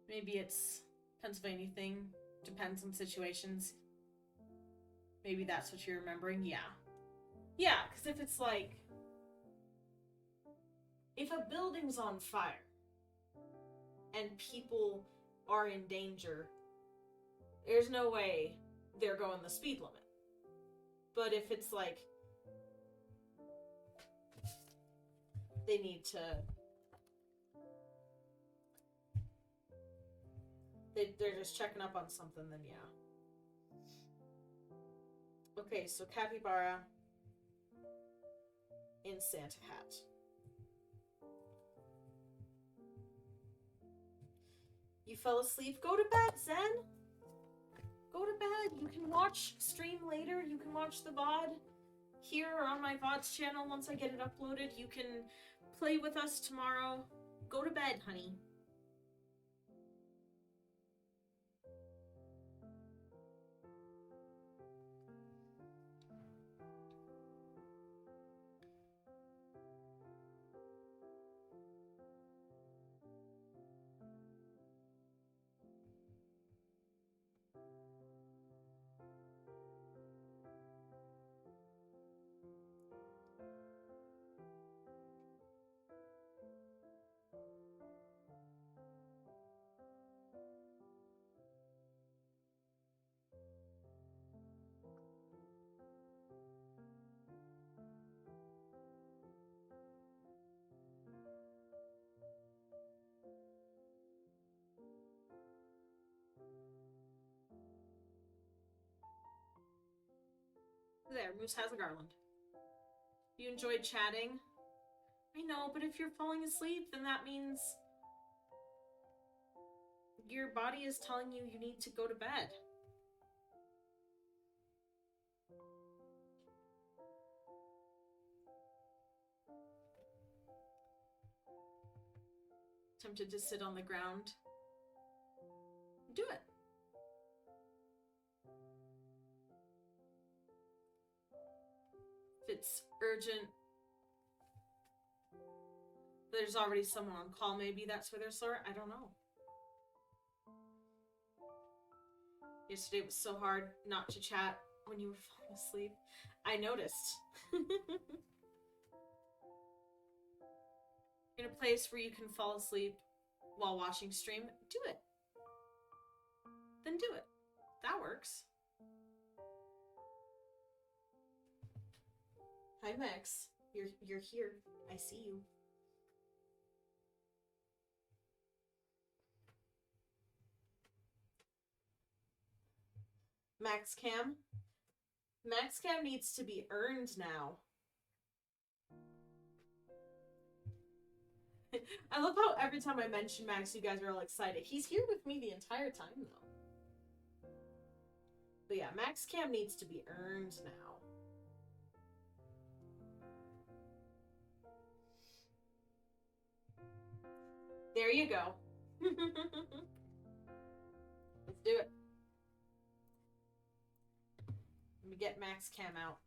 Maybe it's Pennsylvania thing. Depends on situations. Maybe that's what you're remembering. Yeah. Yeah, because if it's like, if a building's on fire and people are in danger, there's no way they're going the speed limit. But if it's like, they need to They're just checking up on something, then yeah. Okay, so capybara in Santa hat. You fell asleep? Go to bed, Zen! Go to bed. You can watch stream later. You can watch the VOD here or on my VODs channel once I get it uploaded. You can play with us tomorrow. Go to bed, honey. There, Moose has a garland. You enjoyed chatting? I know, but if you're falling asleep, then that means your body is telling you you need to go to bed. Tempted to sit on the ground? Do it. If it's urgent, there's already someone on call, maybe that's where they're sore. I don't know. Yesterday was so hard not to chat when you were falling asleep. I noticed. In a place where you can fall asleep while watching stream, do it. Then do it. That works. Hi, Max. You're here. I see you. Max Cam? Max Cam needs to be earned now. I love how every time I mention Max, you guys are all excited. He's here with me the entire time, though. But yeah, Max Cam needs to be earned now. There you go. Let's do it. Let me get Max Cam out.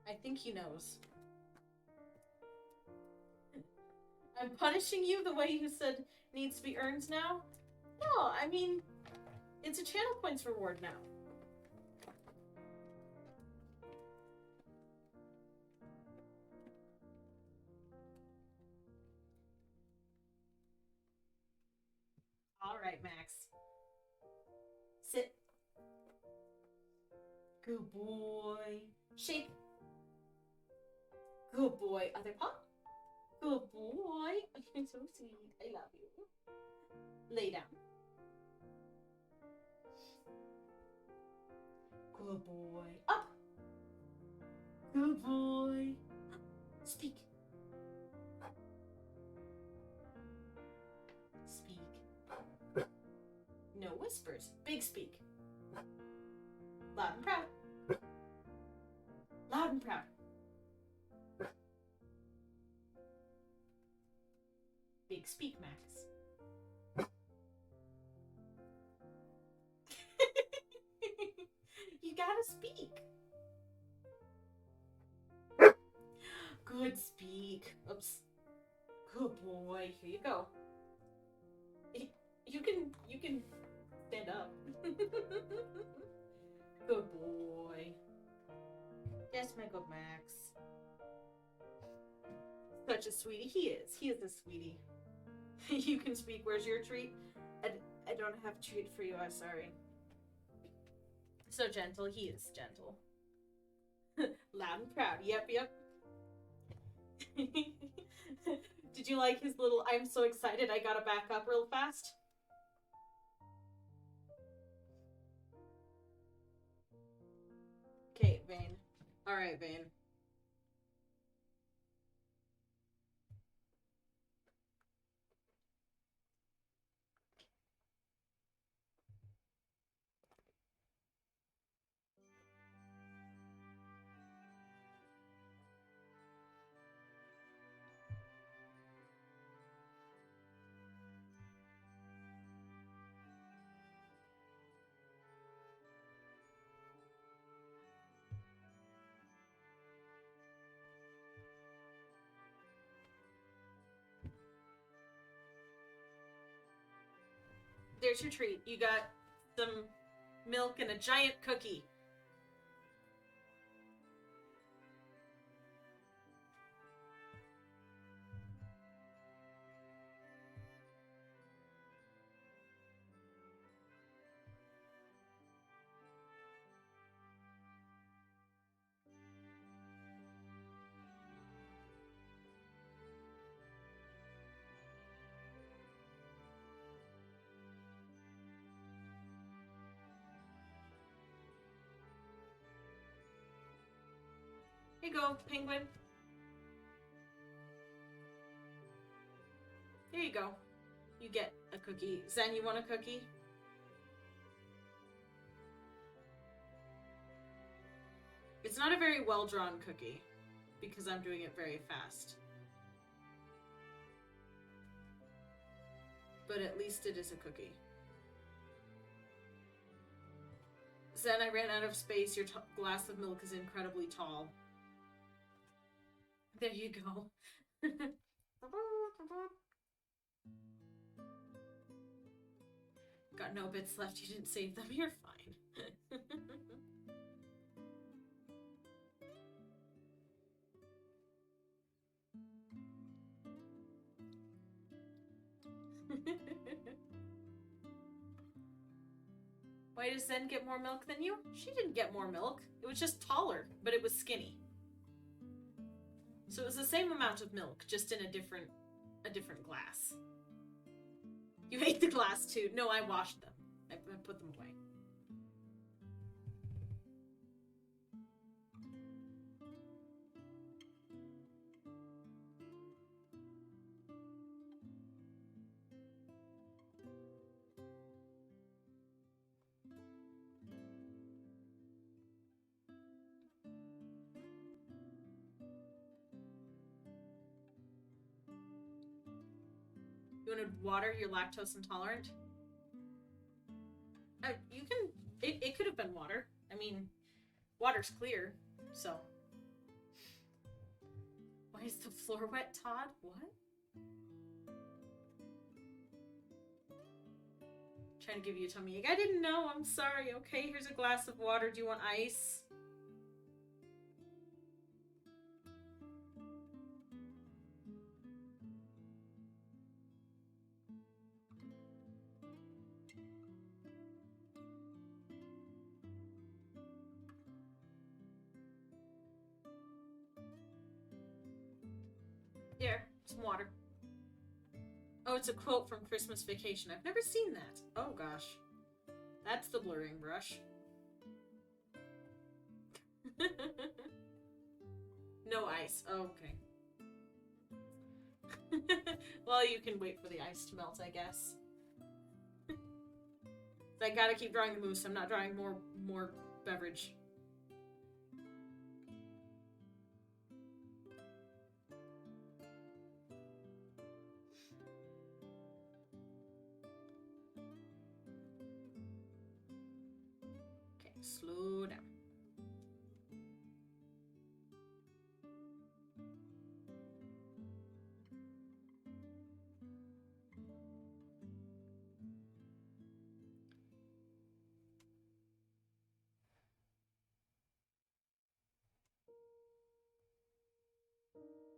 I think he knows. I'm punishing you the way you said needs to be earned now? No, I mean, it's a channel points reward now. Alright, Max. Sit. Good boy. Shake. Good boy. Other paw. Good boy. You're so sweet. I love you. Lay down. Good boy. Up. Good boy. Speak. Speak. No whispers. Big speak. Loud and proud. Loud and proud. Big speak, Max. You gotta speak. Good speak. Oops. Good boy. Here you go. You can stand up. Good boy. Yes, my good Max. Such a sweetie. He is. He is a sweetie. You can speak. Where's your treat? I don't have a treat for you, I'm sorry. So gentle, he is gentle. Loud and proud, yep. Did you like his little, I'm so excited I gotta back up real fast? Okay, Vane. Alright, Vane. There's your treat. You got some milk and a giant cookie. Here you go, penguin. Here you go. You get a cookie. Zen, you want a cookie? It's not a very well-drawn cookie, because I'm doing it very fast. But at least it is a cookie. Zen, I ran out of space. Your glass of milk is incredibly tall. There you go. Got no bits left. You didn't save them. You're fine. Why does Zen get more milk than you? She didn't get more milk. It was just taller, but it was skinny. So it was the same amount of milk, just in a different glass. You ate the glass too. No, I washed them. I put them away. You wanted water? You're lactose intolerant? You can... It could have been water. I mean, water's clear, so... Why is the floor wet, Todd? What? Trying to give you a tummy ache. I didn't know. I'm sorry. Okay, here's a glass of water. Do you want ice? Here, some water. Oh, it's a quote from Christmas Vacation. I've never seen that. Oh, gosh. That's the blurring brush. No ice. Oh, okay. Well, you can wait for the ice to melt, I guess. I gotta keep drawing the moose. I'm not drawing more beverage. Okay, slow down.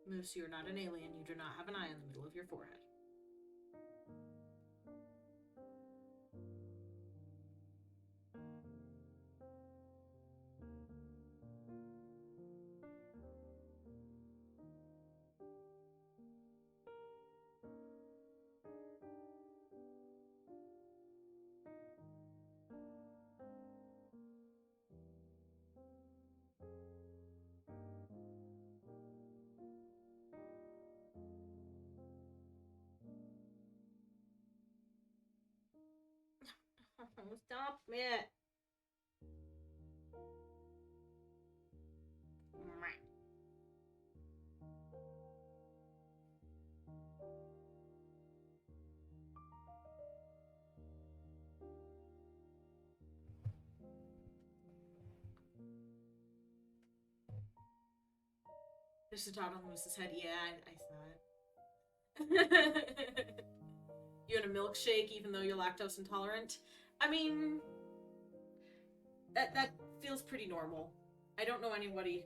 Moose, you're not an alien. You do not have an eye in the middle of your forehead. Oh, stop it. There's a dot on the moose's head. Yeah, I saw it. You had a milkshake even though you're lactose intolerant? I mean, that feels pretty normal. I don't know anybody.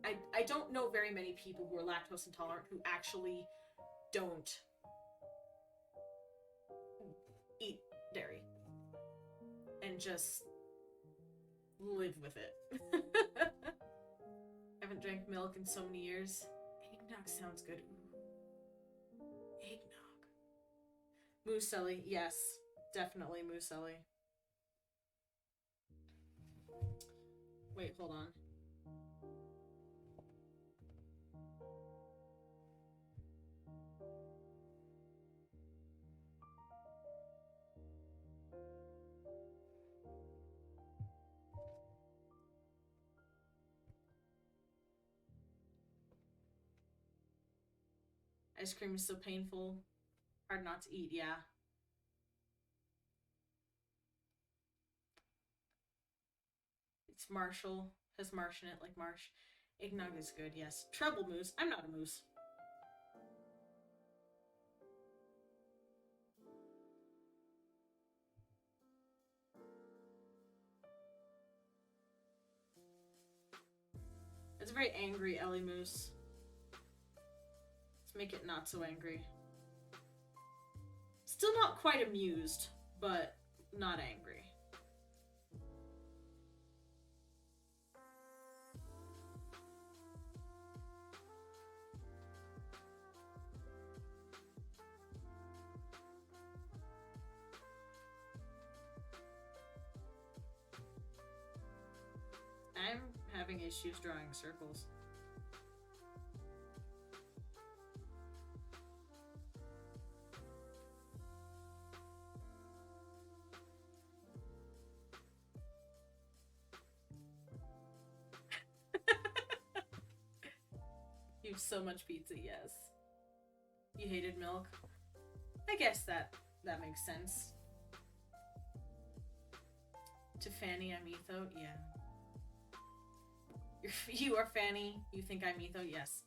I don't know very many people who are lactose intolerant who actually don't eat dairy and just live with it. I haven't drank milk in so many years. Eggnog sounds good. Ooh. Eggnog. Muesli, yes. Definitely muesli. Wait, hold on. Ice cream is so painful. Hard not to eat, yeah. It's Marshall. Has marsh in it, like marsh. Eggnog is good, yes. Treble moose. I'm not a moose. It's a very angry Ellie moose. Let's make it not so angry. Still not quite amused, but not angry. I'm having issues drawing circles. You have so much pizza, yes. You hated milk? I guess that makes sense. To Fanny, I'm Etho? Yeah. You are Fanny. You think I'm Etho? Yes.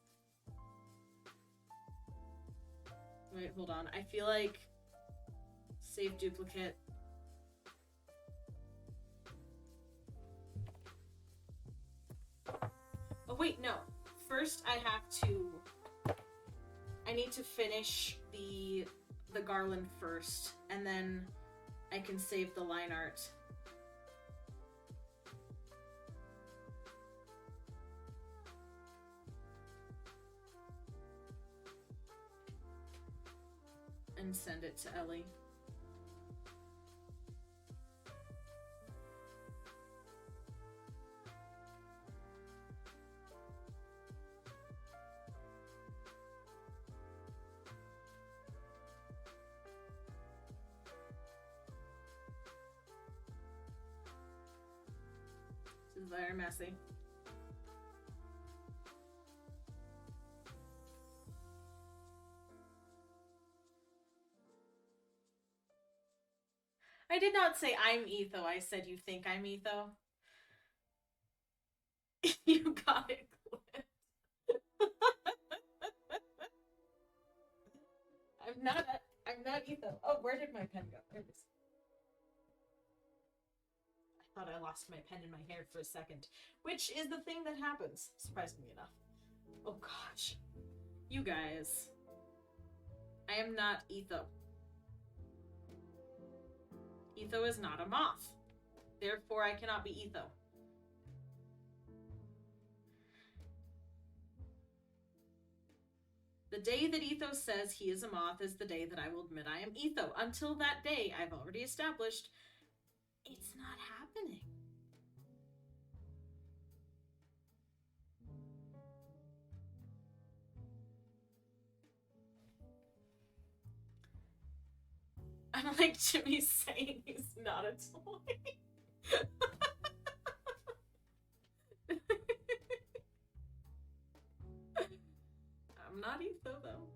Wait, hold on. I feel like save duplicate. Oh wait, no. First I need to finish the garland first, and then I can save the line art. And send it to Ellie. This is very messy. I did not say I'm Etho. I said you think I'm Etho. You got it, Clint. I'm not Etho. Oh, where did my pen go? There it is. I thought I lost my pen in my hair for a second, which is the thing that happens, surprisingly enough. Oh gosh. You guys. I am not Etho. Etho is not a moth. Therefore, I cannot be Etho. The day that Etho says he is a moth is the day that I will admit I am Etho. Until that day, I've already established it's not happening. I'm like Jimmy saying he's not a toy. I'm not Etho though.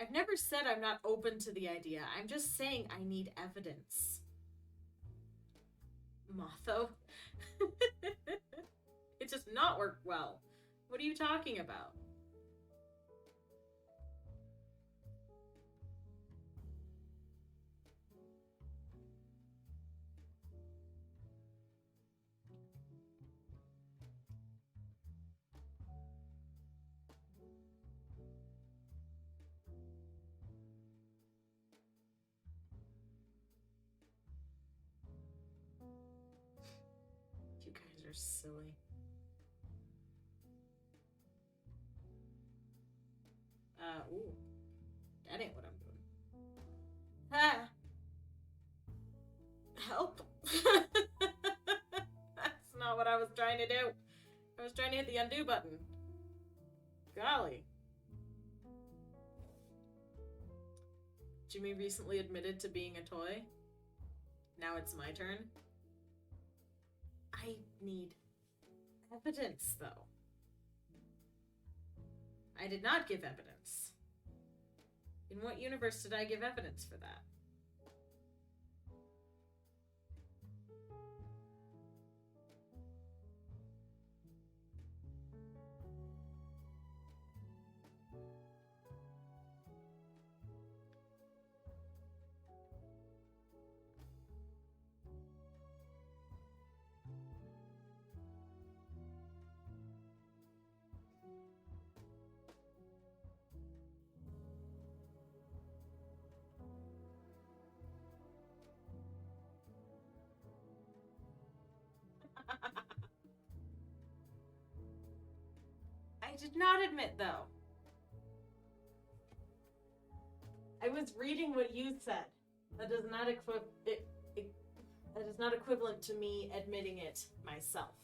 I've never said I'm not open to the idea. I'm just saying I need evidence. Motho. It does not work well. What are you talking about? You guys are silly. Ooh. That ain't what I'm doing. Ah! Help! That's not what I was trying to do. I was trying to hit the undo button. Golly. Jimmy recently admitted to being a toy. Now it's my turn. I need evidence, though. I did not give evidence. In what universe did I give evidence for that? I did not admit, though. I was reading what you said. That does not that is not equivalent to me admitting it myself.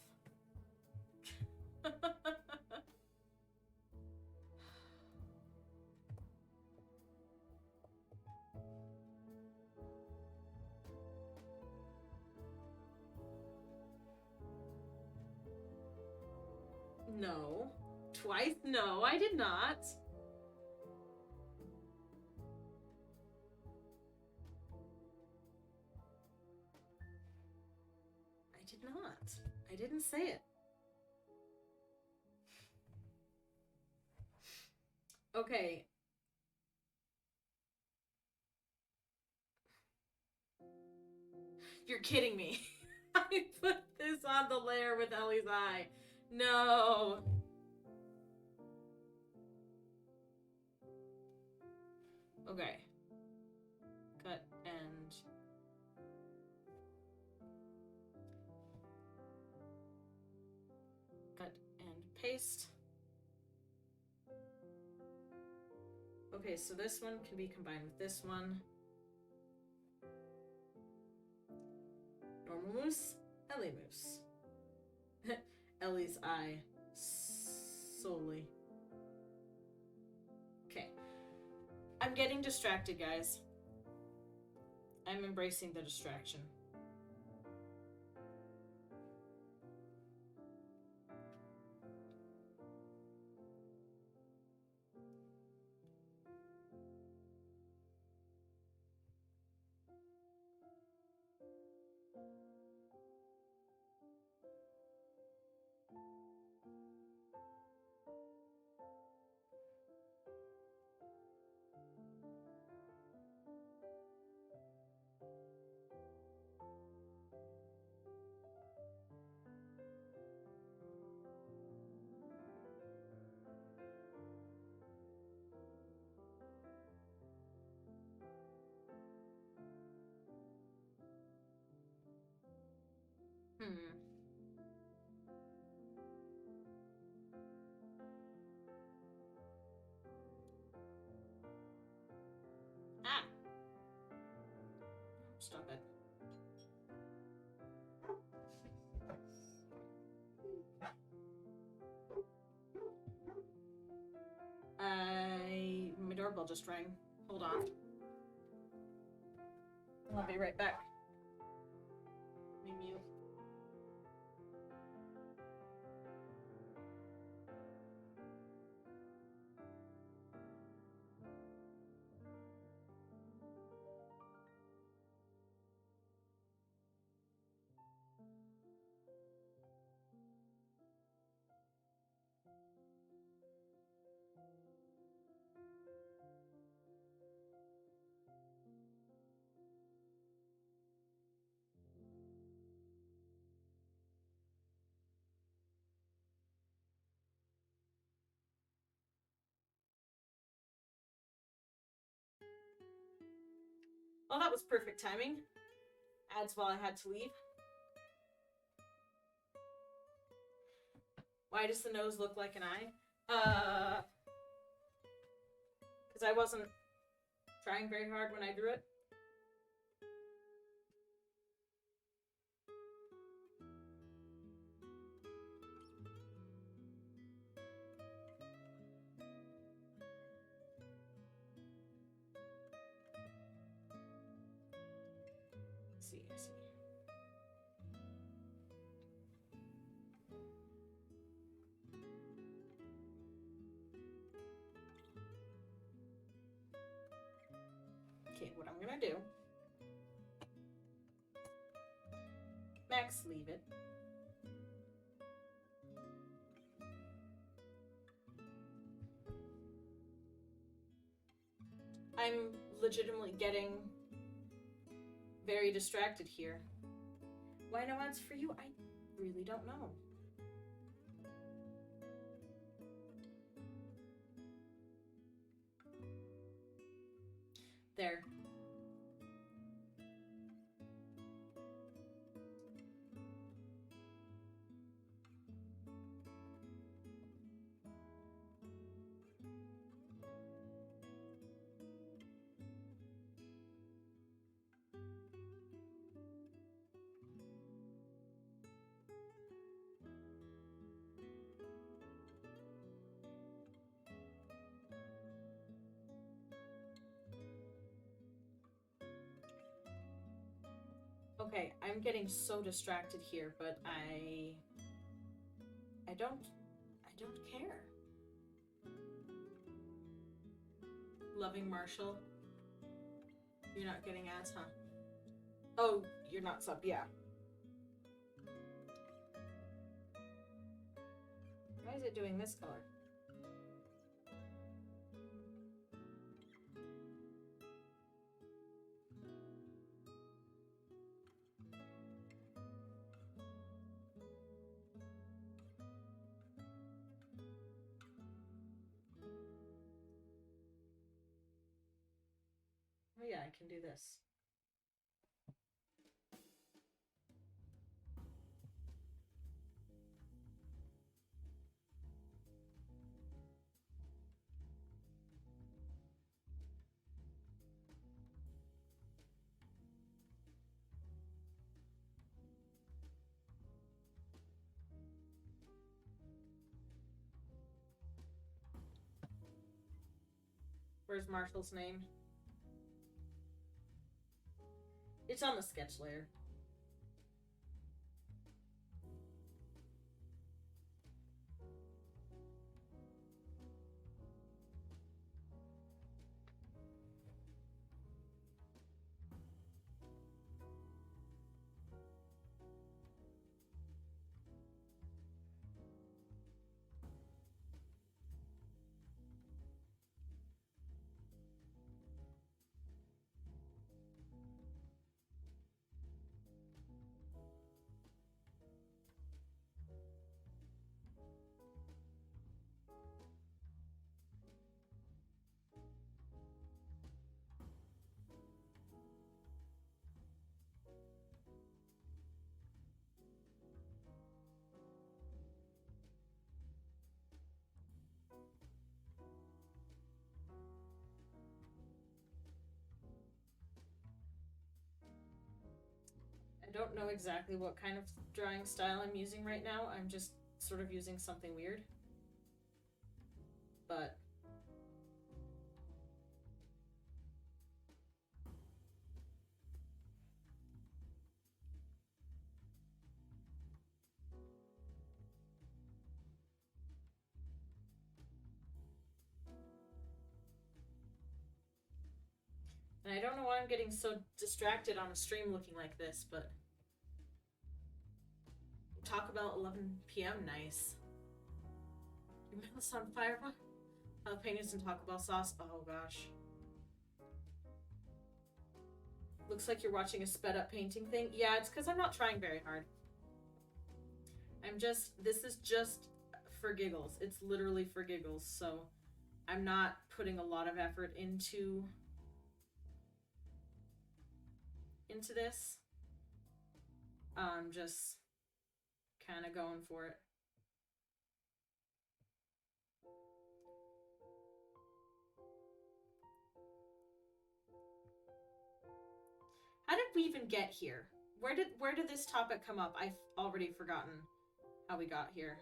No. Twice? No, I did not. I did not. I didn't say it. Okay. You're kidding me. I put this on the layer with Ellie's eye. No. Okay. Cut and... Cut and paste. Okay, so this one can be combined with this one. Normal moose, Ellie moose. Ellie's eye solely. Okay. I'm getting distracted, guys. I'm embracing the distraction. stop it. My doorbell just rang. Hold on. I'll be right back. Let me mute. Well, that was perfect timing. Ads while I had to leave. Why does the nose look like an eye? Because I wasn't trying very hard when I drew it. I see. Okay, what I'm gonna do. Max, leave it. I'm legitimately getting very distracted here. Why no ads for you? I really don't know. There. Okay, I'm getting so distracted here, but I don't care. Loving Marshall. You're not getting ads, huh? Oh, you're not sub, yeah. Why is it doing this color? Oh yeah, I can do this. Where's Marshall's name? It's on the sketch layer. don't know exactly what kind of drawing style I'm using right now. I'm just sort of using something weird. But and I don't know why I'm getting so distracted on a stream looking like this, but Taco Bell 11 p.m. Nice. Your mouth's on fire. Jalapenos and Taco Bell sauce. Oh gosh. Looks like you're watching a sped up painting thing. Yeah, it's because I'm not trying very hard. This is just for giggles. It's literally for giggles. So I'm not putting a lot of effort into this. I'm just kind of going for it. How did we even get here? Where did this topic come up? I've already forgotten how we got here.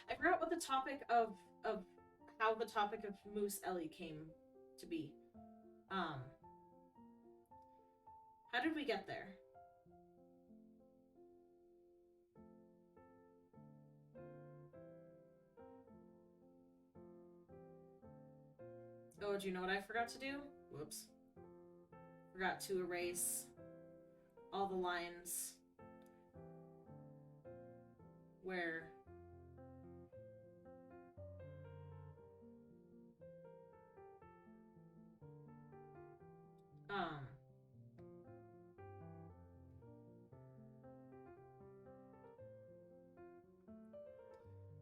I forgot what the topic of how the topic of Moose Ellie came to be. How did we get there? Oh, do you know what I forgot to do? Whoops. Forgot to erase all the lines where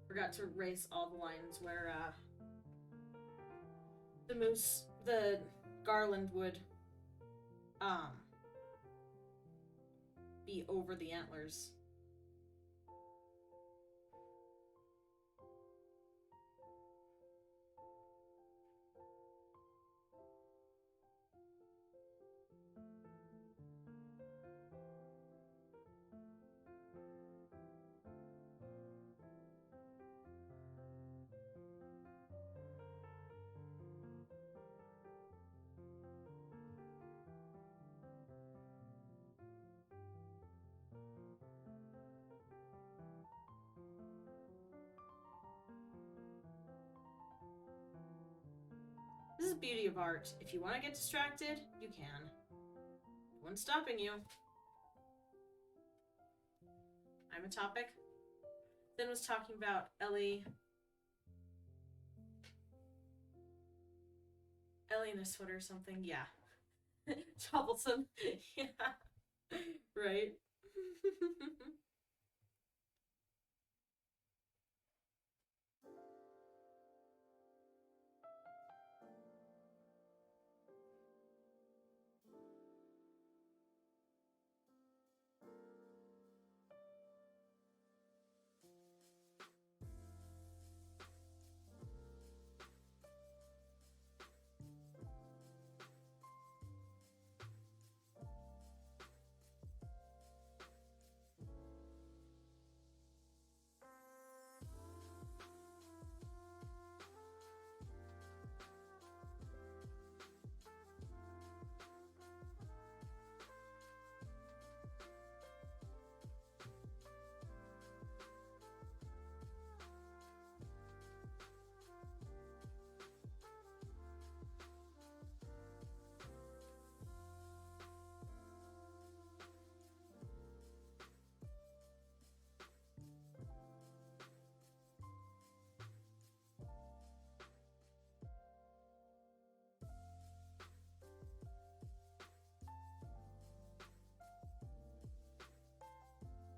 forgot to erase all the lines where the garland would be over the antlers. This is the beauty of art. If you want to get distracted, you can. No one's stopping you. I'm a topic. Then was talking about Ellie in a sweater or something. Yeah. Troublesome. Yeah. Right.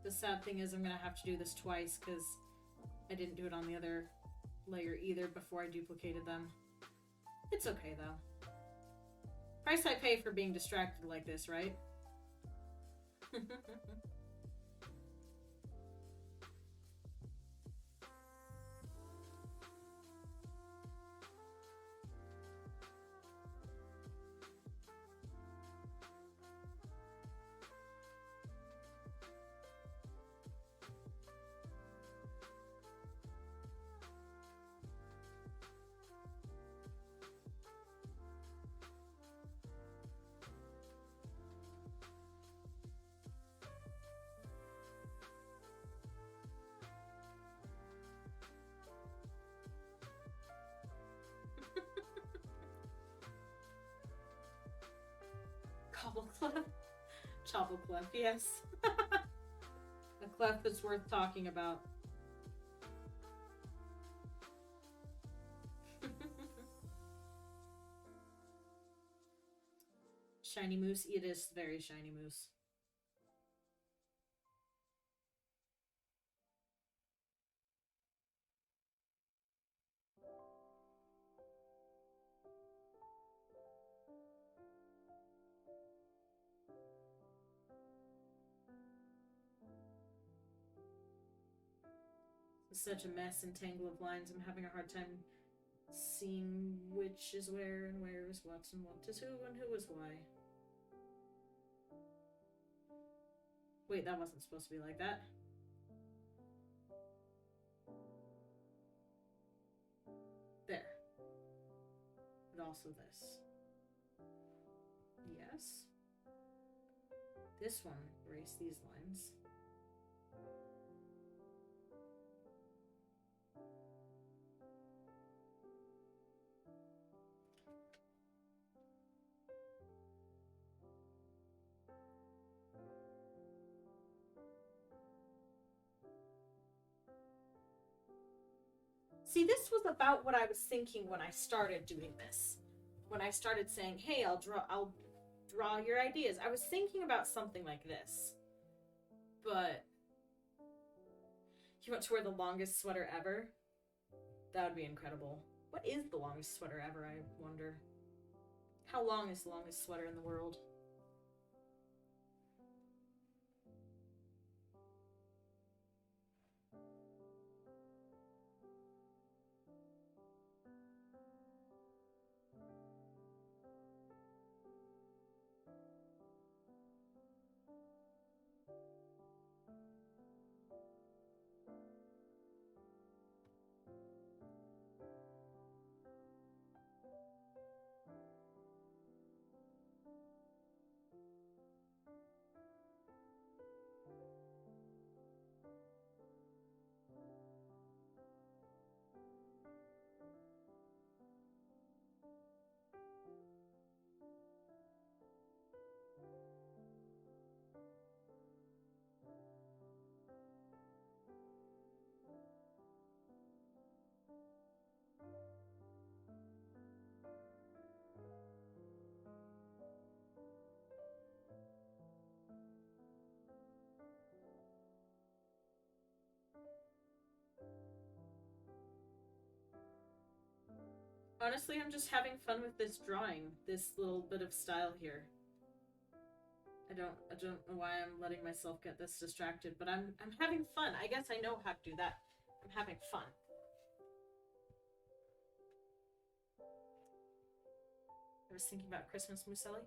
The sad thing is I'm gonna have to do this twice because I didn't do it on the other layer either before I duplicated them. It's okay, though. Price I pay for being distracted like this, right? Cobble clef? Chobble clef, yes. A clef that's worth talking about. Shiny moose? It is very shiny moose. It's such a mess and tangle of lines. I'm having a hard time seeing which is where and where is what and what is who and who is why. Wait, that wasn't supposed to be like that. There. And also this. Yes. This one, erase these lines. See, this was about what I was thinking when I started doing this. When I started saying, hey, I'll draw your ideas. I was thinking about something like this. But you want to wear the longest sweater ever? That would be incredible. What is the longest sweater ever, I wonder? How long is the longest sweater in the world? Honestly, I'm just having fun with this drawing, this little bit of style here. I don't know why I'm letting myself get this distracted, but I'm having fun. I guess I know how to do that. I'm having fun. I was thinking about Christmas muesli.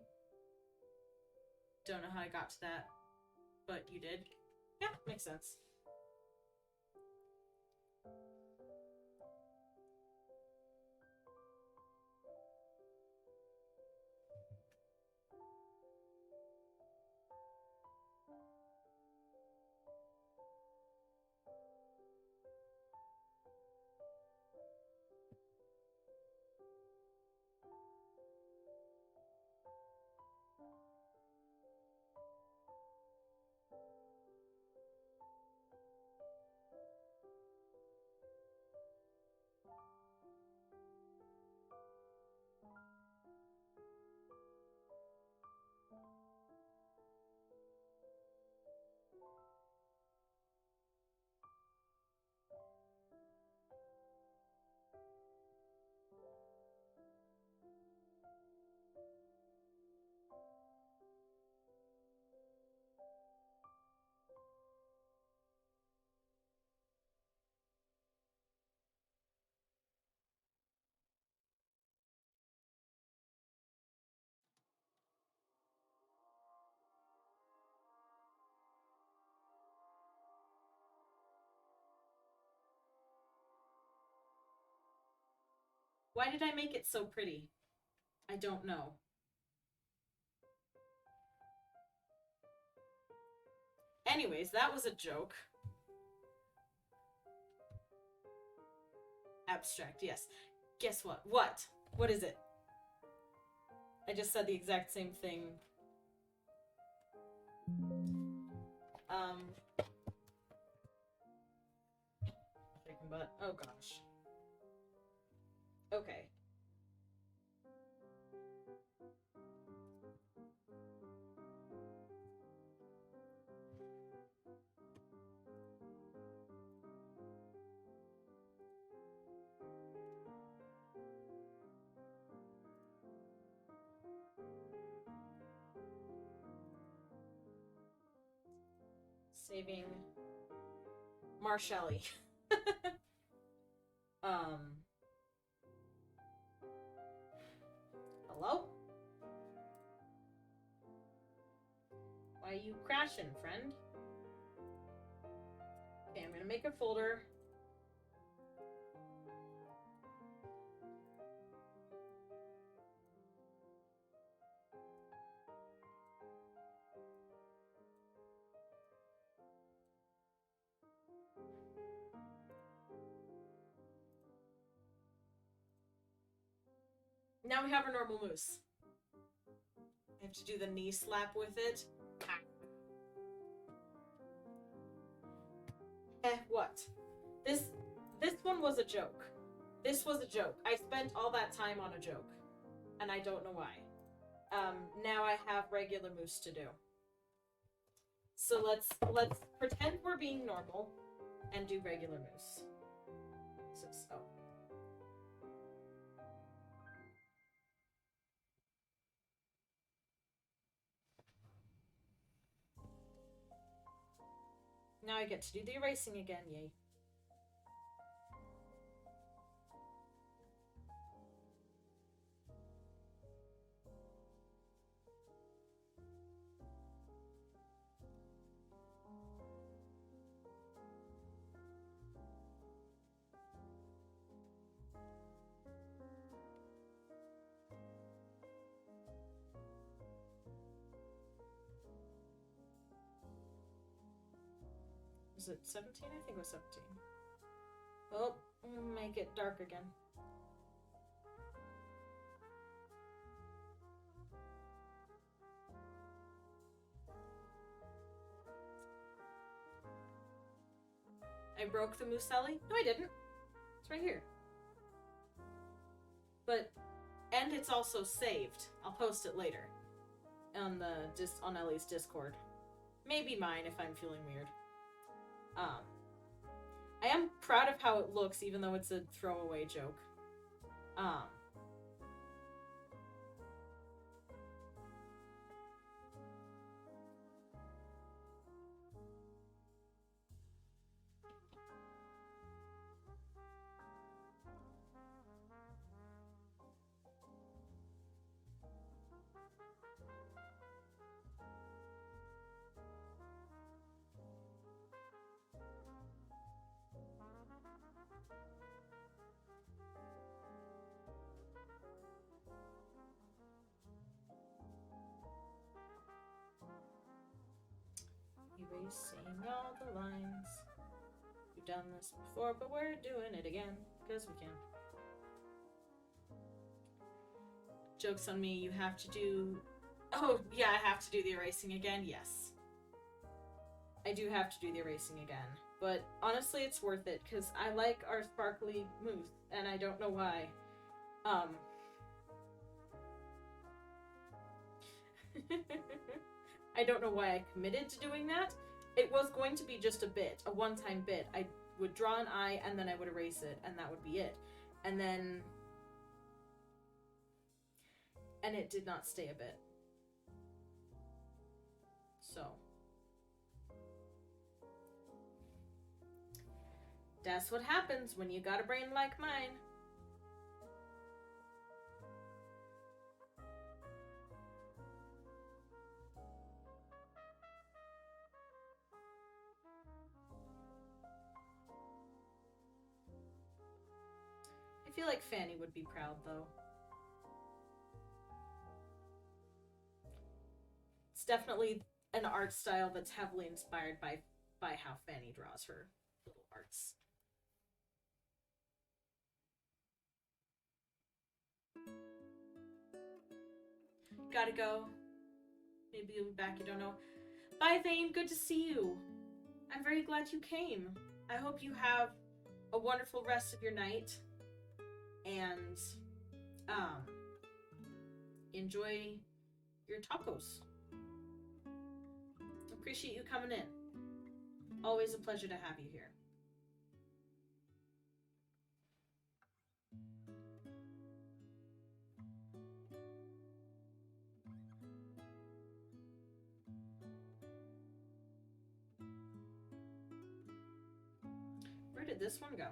Don't know how I got to that, but you did. Yeah, makes sense. Why did I make it so pretty? I don't know. Anyways, that was a joke. Abstract, yes. Guess what? What? What is it? I just said the exact same thing. Chicken butt. Oh gosh. Okay. Saving Marshelly. Hello? Why are you crashing, friend? Okay, I'm gonna make a folder. Now we have our normal moose. I have to do the knee slap with it. What? This one was a joke. This was a joke. I spent all that time on a joke. And I don't know why. Now I have regular moose to do. So let's pretend we're being normal and do regular moose. So. Now I get to do the erasing again, yay. Was it 17? I think it was 17. Oh, make it dark again. I broke the Muselli? No, I didn't. It's right here. But, and it's also saved. I'll post it later on on Ellie's Discord. Maybe mine if I'm feeling weird. I am proud of how it looks, even though it's a throwaway joke. Erasing all the lines. We've done this before, but we're doing it again, because we can. Joke's on me, you have to do... Oh, yeah, I have to do the erasing again, yes. I do have to do the erasing again. But honestly, it's worth it, because I like our sparkly moose, and I don't know why. I don't know why I committed to doing that. It was going to be just a bit, a one-time bit. I would draw an eye, and then I would erase it, and that would be it. And then... And it did not stay a bit. So... That's what happens when you got a brain like mine. I feel like Fanny would be proud, though. It's definitely an art style that's heavily inspired by how Fanny draws her little arts. Gotta go. Maybe you'll be back, you don't know. Bye, Vane. Good to see you. I'm very glad you came. I hope you have a wonderful rest of your night. And, enjoy your tacos. Appreciate you coming in. Always a pleasure to have you here. Where did this one go?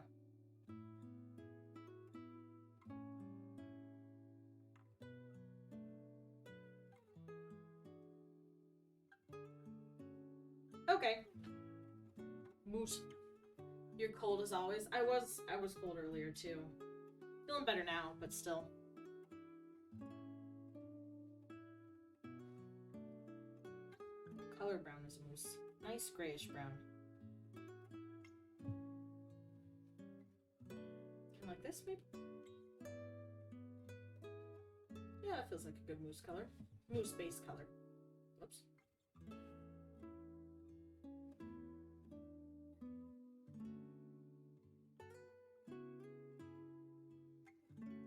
Okay. Moose. You're cold as always. I was cold earlier too. Feeling better now, but still. Color brown is a moose. Nice grayish brown. Like this, maybe? Yeah, it feels like a good moose color. Moose base color. Whoops.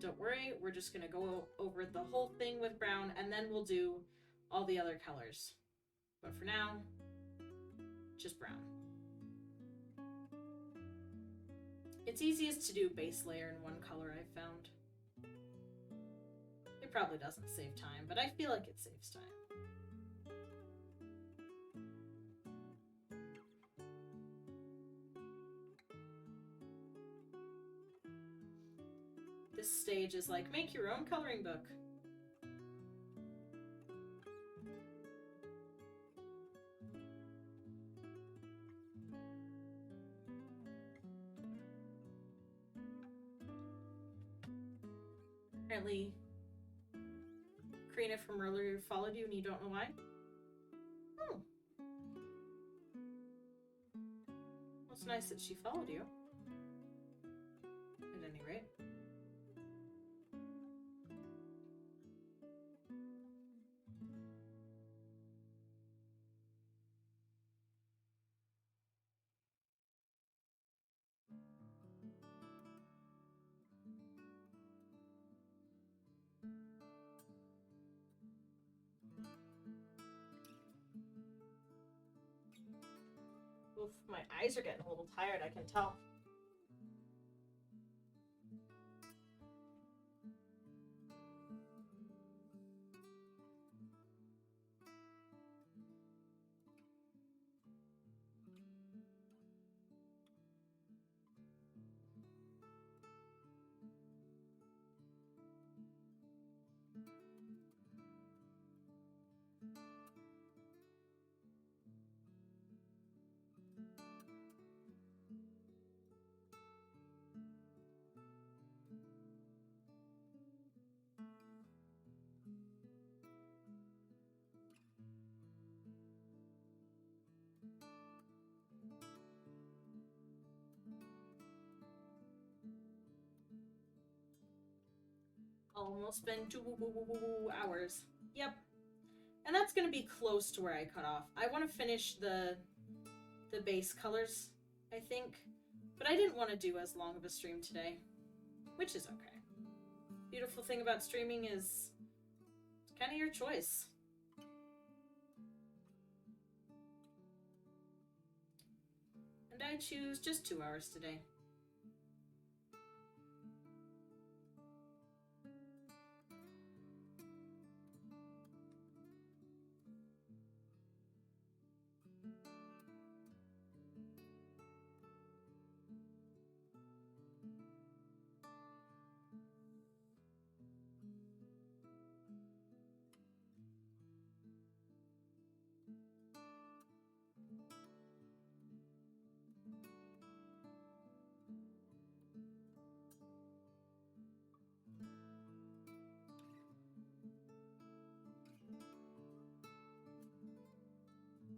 Don't worry, we're just gonna go over the whole thing with brown, and then we'll do all the other colors. But for now, just brown. It's easiest to do base layer in one color, I've found. It probably doesn't save time, but I feel like it saves time. This stage is like, make your own coloring book. Apparently, Karina from earlier followed you and you don't know why? Oh. Well, it's nice that she followed you. At any rate. Oof, my eyes are getting a little tired, I can tell. Almost been 2 hours. Yep. And that's going to be close to where I cut off. I want to finish the base colors, I think. But I didn't want to do as long of a stream today, which is okay. Beautiful thing about streaming is it's kind of your choice. And I choose just 2 hours today.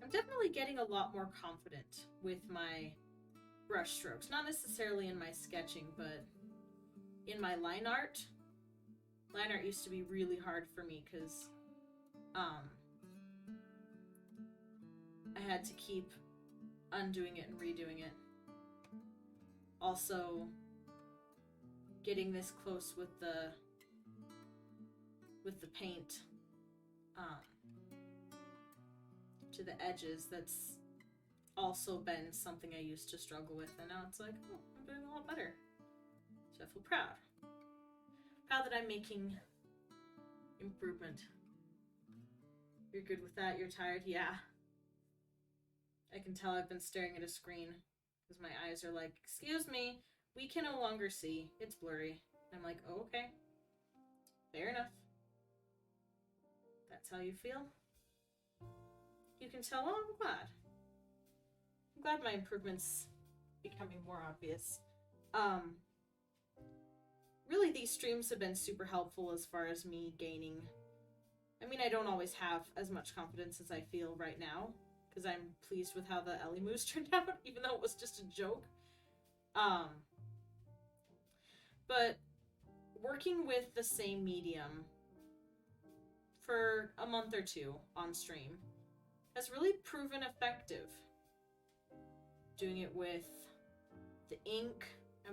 I'm definitely getting a lot more confident with my brush strokes. Not necessarily in my sketching, but in my line art. Line art used to be really hard for me because I had to keep undoing it and redoing it. Also, getting this close with the paint to the edges, that's also been something I used to struggle with, and now it's like, oh, I'm doing a lot better. So I feel proud. Proud that I'm making improvement. You're good with that? You're tired? Yeah. I can tell I've been staring at a screen because my eyes are like, excuse me, we can no longer see. It's blurry. I'm like, oh, okay. Fair enough. That's how you feel? You can tell. Oh, I'm glad. I'm glad my improvement's becoming more obvious. Really, these streams have been super helpful as far as me gaining. I mean, I don't always have as much confidence as I feel right now, because I'm pleased with how the Ellie moves turned out, even though it was just a joke. But working with the same medium for a month or two on stream has really proven effective. Doing it with the ink, I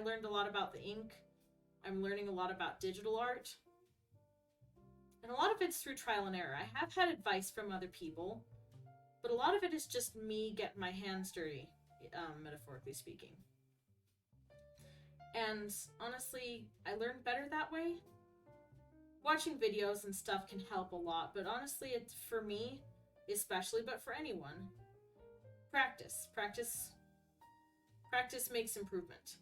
learned a lot about the ink. I'm learning a lot about digital art. And a lot of it's through trial and error. I have had advice from other people, but a lot of it is just me getting my hands dirty, metaphorically speaking. And honestly, I learned better that way. Watching videos and stuff can help a lot, but honestly, it's for me, especially, but for anyone, practice. Practice makes improvement.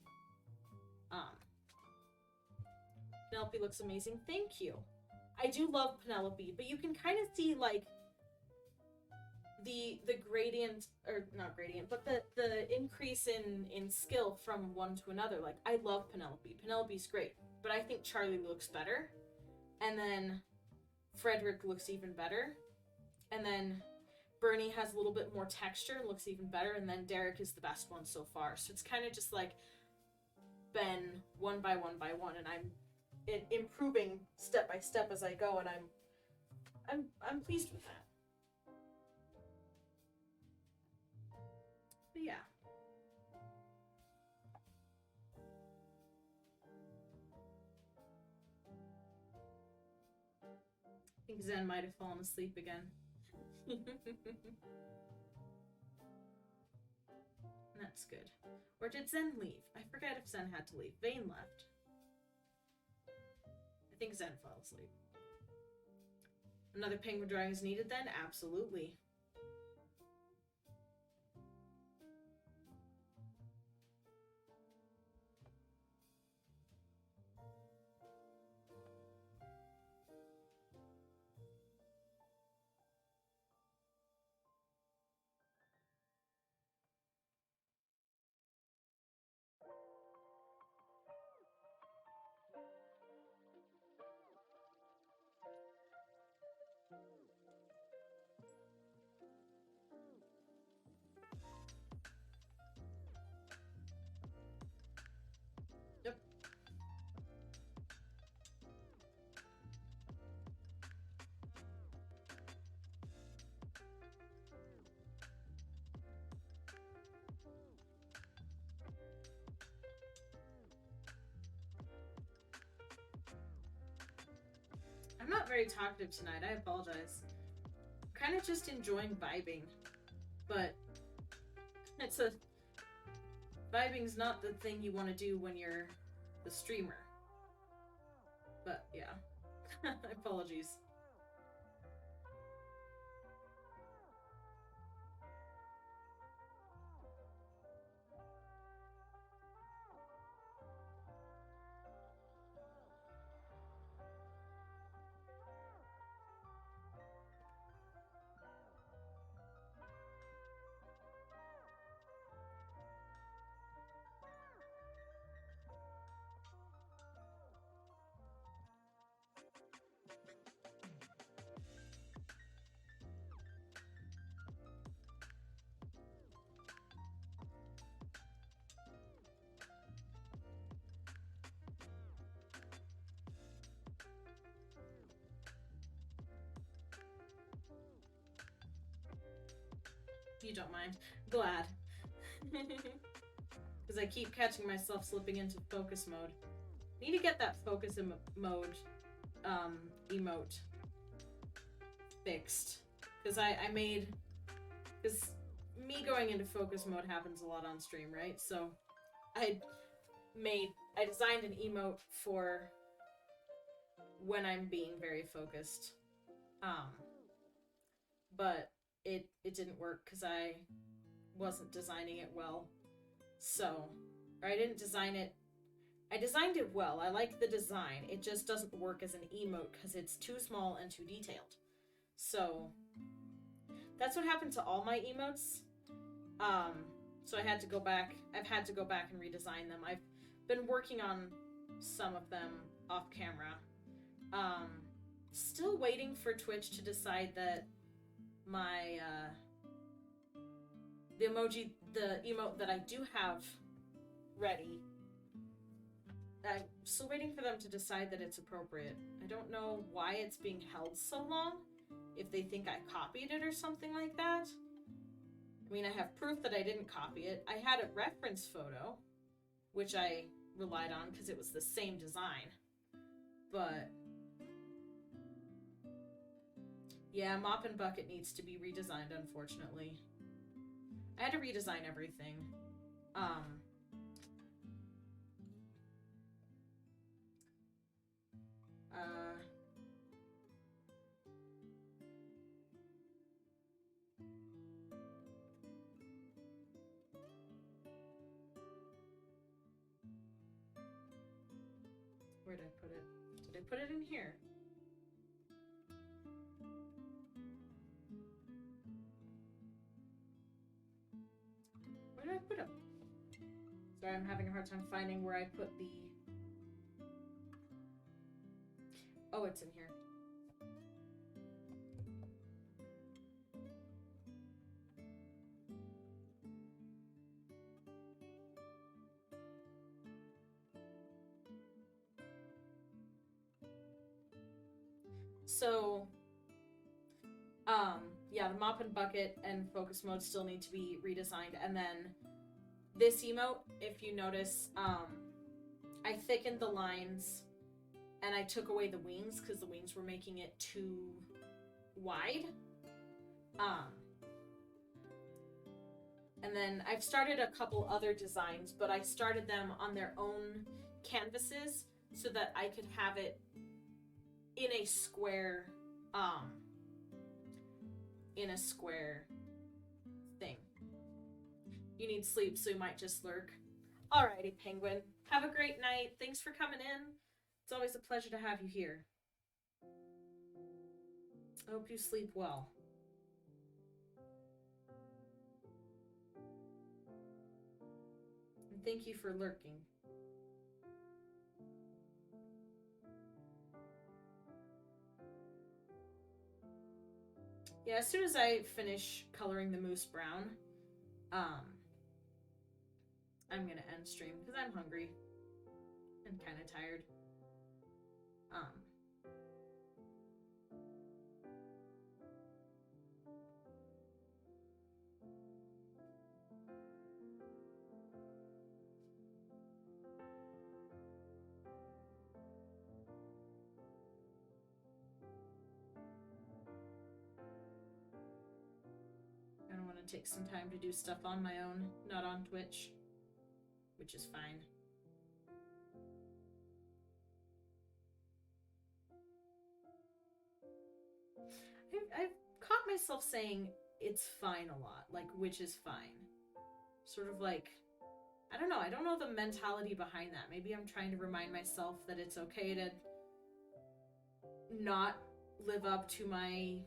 Penelope looks amazing. Thank you. I do love Penelope, but you can kind of see like the gradient, or not gradient, but the increase in skill from one to another. Like, I love Penelope. Penelope's great, but I think Charlie looks better. And then Frederick looks even better. And then Bernie has a little bit more texture and looks even better. And then Derek is the best one so far. So it's kind of just like been one by one by one, and I'm improving step by step as I go, and I'm pleased with that. But yeah. I think Zen might have fallen asleep again. That's good. Or did Zen leave? I forget if Zen had to leave. Vane left. I think Zen fell asleep. Another penguin drawing is needed then? Absolutely. Yep. I'm not very talkative tonight. I apologize. I'm kind of just enjoying vibing, but vibing's not the thing you want to do when you're the streamer. But yeah, apologies. you don't mind. Glad. Because I keep catching myself slipping into focus mode. Need to get that focus mode emote fixed. Because I made... Because me going into focus mode happens a lot on stream, right? So I designed an emote for when I'm being very focused. But it didn't work because I wasn't designing it well. So, or I didn't design it. I designed it well. I like the design. It just doesn't work as an emote because it's too small and too detailed. So, that's what happened to all my emotes. So I had to go back. I've had to go back and redesign them. I've been working on some of them off camera. Still waiting for Twitch to decide that my, the emote that I do have ready, I'm still waiting for them to decide that it's appropriate. I don't know why it's being held so long, if they think I copied it or something like that. I mean, I have proof that I didn't copy it. I had a reference photo, which I relied on because it was the same design. But yeah, Mop and Bucket needs to be redesigned, unfortunately. I had to redesign everything. Where did I put it? Did I put it in here? Where did I put them? Sorry, I'm having a hard time finding where I put the... Oh, it's in here. So, yeah, the Mop and Bucket and Focus Mode still need to be redesigned. And then this emote, if you notice, I thickened the lines and I took away the wings because the wings were making it too wide. And then I've started a couple other designs, but I started them on their own canvases so that I could have it in a square, thing. You need sleep, so you might just lurk. Alrighty, Penguin. Have a great night. Thanks for coming in. It's always a pleasure to have you here. I hope you sleep well. And thank you for lurking. Yeah, as soon as I finish coloring the moose brown, I'm gonna end stream because I'm hungry and kind of tired. I don't want to take some time to do stuff on my own, not on Twitch, which is fine. I've caught myself saying it's fine a lot, like, which is fine. Sort of like, I don't know the mentality behind that. Maybe I'm trying to remind myself that it's okay to not live up to my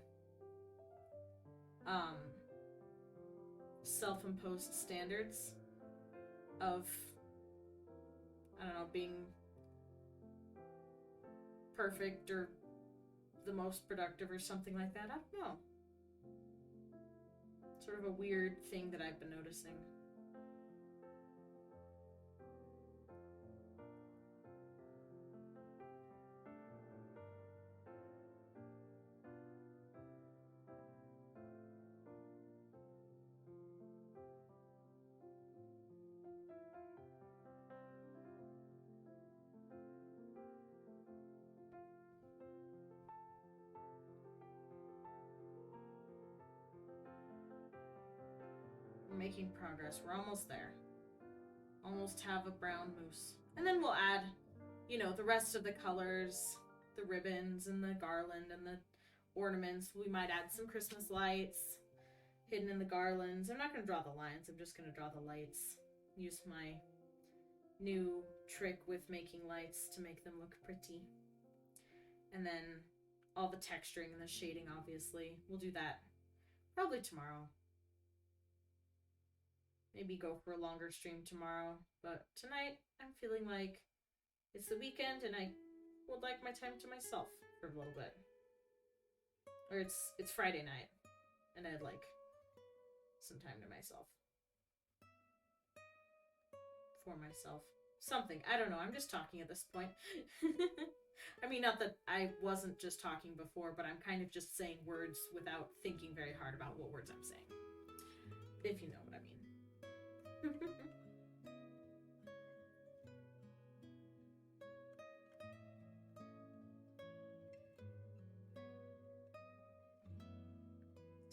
self-imposed standards of, I don't know, being perfect or the most productive or something like that. I don't know. Sort of a weird thing that I've been noticing. making progress. We're almost there. Almost have a brown moose. And then we'll add, you know, the rest of the colors, the ribbons and the garland and the ornaments. We might add some Christmas lights hidden in the garlands. I'm not going to draw the lines. I'm just going to draw the lights. Use my new trick with making lights to make them look pretty. And then all the texturing and the shading, obviously. We'll do that probably tomorrow. Maybe go for a longer stream tomorrow. But tonight, I'm feeling like it's the weekend and I would like my time to myself for a little bit. Or it's Friday night and I'd like some time to myself. For myself. Something. I don't know. I'm just talking at this point. I mean, not that I wasn't just talking before, but I'm kind of just saying words without thinking very hard about what words I'm saying. If you know what I mean.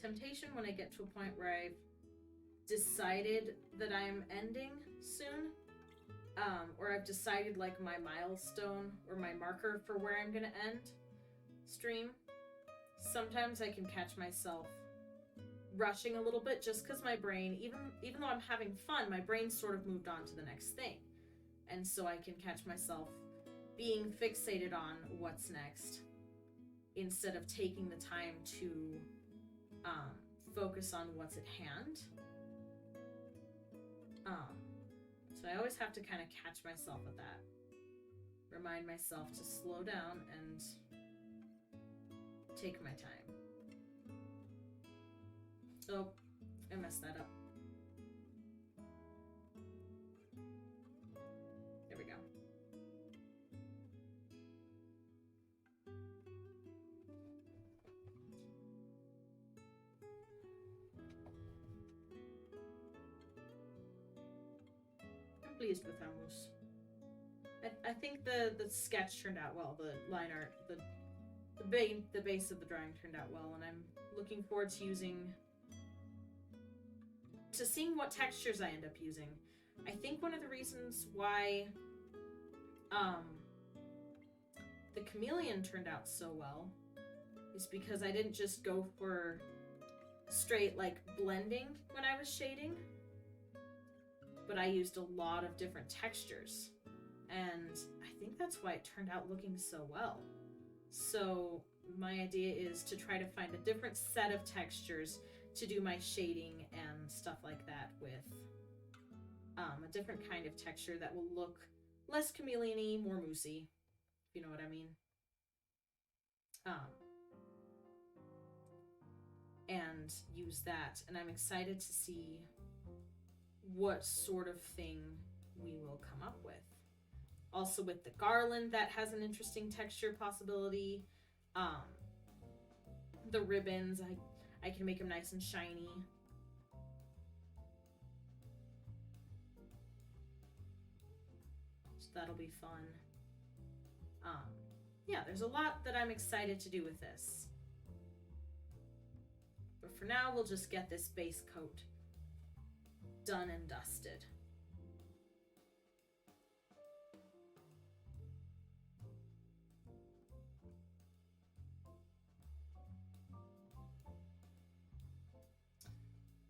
Temptation when I get to a point where I've decided that I'm ending soon, or I've decided like my milestone or my marker for where I'm gonna end stream. Sometimes I can catch myself rushing a little bit just because my brain, even though I'm having fun, my brain sort of moved on to the next thing. And so I can catch myself being fixated on what's next instead of taking the time to focus on what's at hand. So I always have to kind of catch myself at that. Remind myself to slow down and take my time. Oh, I messed that up. There we go. I'm pleased with how Moose. I think the sketch turned out well. The line art, the base of the drawing turned out well, and I'm looking forward to seeing what textures I end up using. I think one of the reasons why the chameleon turned out so well is because I didn't just go for straight like blending when I was shading, but I used a lot of different textures, and I think that's why it turned out looking so well. So my idea is to try to find a different set of textures to do my shading and stuff like that with a different kind of texture that will look less chameleon-y, more moosey, if you know what I mean. And use that, and I'm excited to see what sort of thing we will come up with. Also with the garland, that has an interesting texture possibility. The ribbons, I can make them nice and shiny. So that'll be fun. Yeah, there's a lot that I'm excited to do with this. But for now, we'll just get this base coat done and dusted.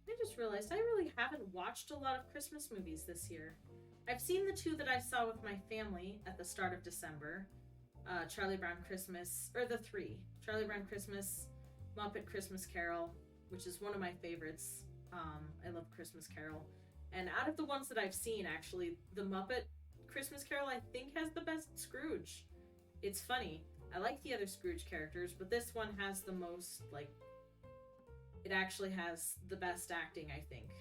I just realized I really haven't watched a lot of Christmas movies this year. I've seen the two that I saw with my family at the start of December. Charlie Brown Christmas, or the three. Charlie Brown Christmas, Muppet Christmas Carol, which is one of my favorites. I love Christmas Carol. And out of the ones that I've seen, actually, the Muppet Christmas Carol, I think, has the best Scrooge. It's funny. I like the other Scrooge characters, but this one has the most, like, it actually has the best acting, I think.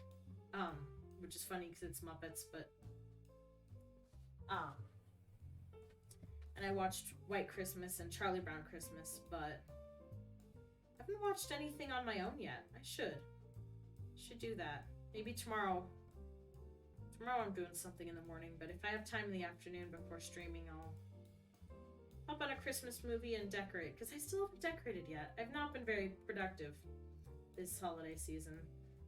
Which is funny because it's Muppets, but and I watched White Christmas and Charlie Brown Christmas, but I haven't watched anything on my own yet. I should do that. Maybe tomorrow. Tomorrow I'm doing something in the morning, but if I have time in the afternoon before streaming, I'll hop on a Christmas movie and decorate, because I still haven't decorated yet. I've not been very productive this holiday season.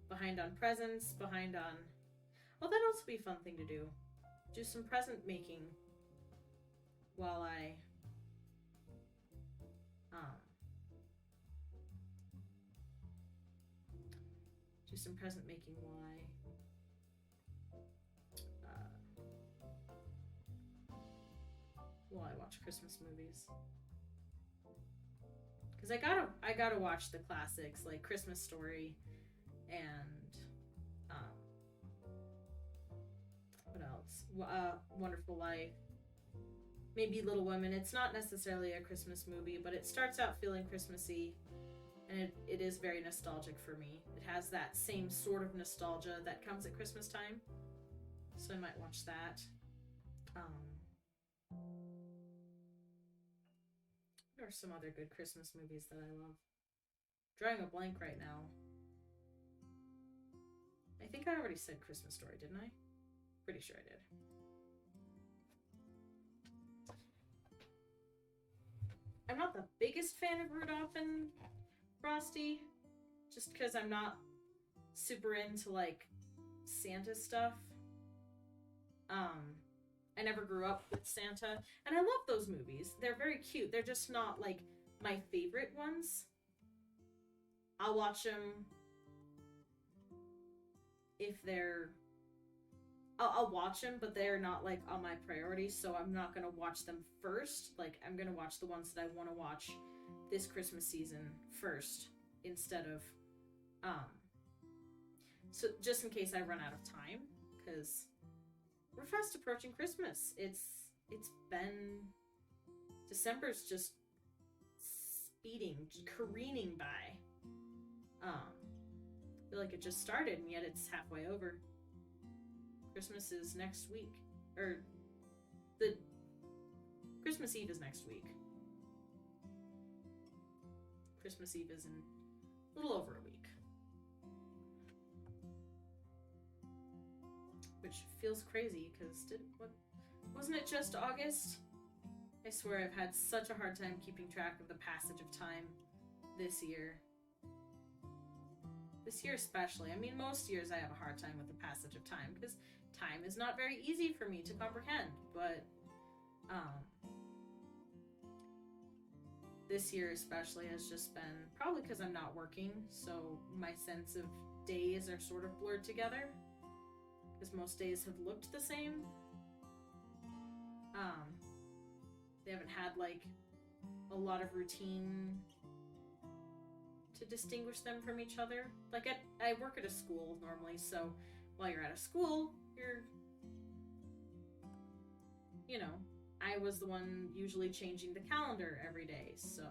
behind on presents, behind on... Oh, that'd also be a fun thing to do. Do some present making while I do some present making while I watch Christmas movies. Because I gotta watch the classics like Christmas Story and what else? Wonderful Life. Maybe Little Women. It's not necessarily a Christmas movie, but it starts out feeling Christmassy, and it is very nostalgic for me. It has that same sort of nostalgia that comes at Christmas time, so I might watch that. There are some other good Christmas movies that I love. Drawing a blank right now. I think I already said Christmas Story, didn't I? Pretty sure I did. I'm not the biggest fan of Rudolph and Frosty, just because I'm not super into like Santa stuff. I never grew up with Santa, and I love those movies. They're very cute. They're just not like my favorite ones. I'll watch them if they're... I'll watch them, but they're not like on my priorities, so I'm not gonna watch them first. Like, I'm gonna watch the ones that I want to watch this Christmas season first, instead of so just in case I run out of time, because we're fast approaching Christmas. It's been... December's just speeding, careening by. I feel like it just started, and yet it's halfway over. Christmas is next week. Or, the Christmas Eve is next week. Christmas Eve is in a little over a week. Which feels crazy, because wasn't it just August? I swear I've had such a hard time keeping track of the passage of time this year. This year especially. I mean, most years I have a hard time with the passage of time, because time is not very easy for me to comprehend, but this year especially has just been, probably because I'm not working, so my sense of days are sort of blurred together, because most days have looked the same. They haven't had like a lot of routine to distinguish them from each other. Like, I work at a school normally, so while you're at a school, you're, you know, I was the one usually changing the calendar every day, so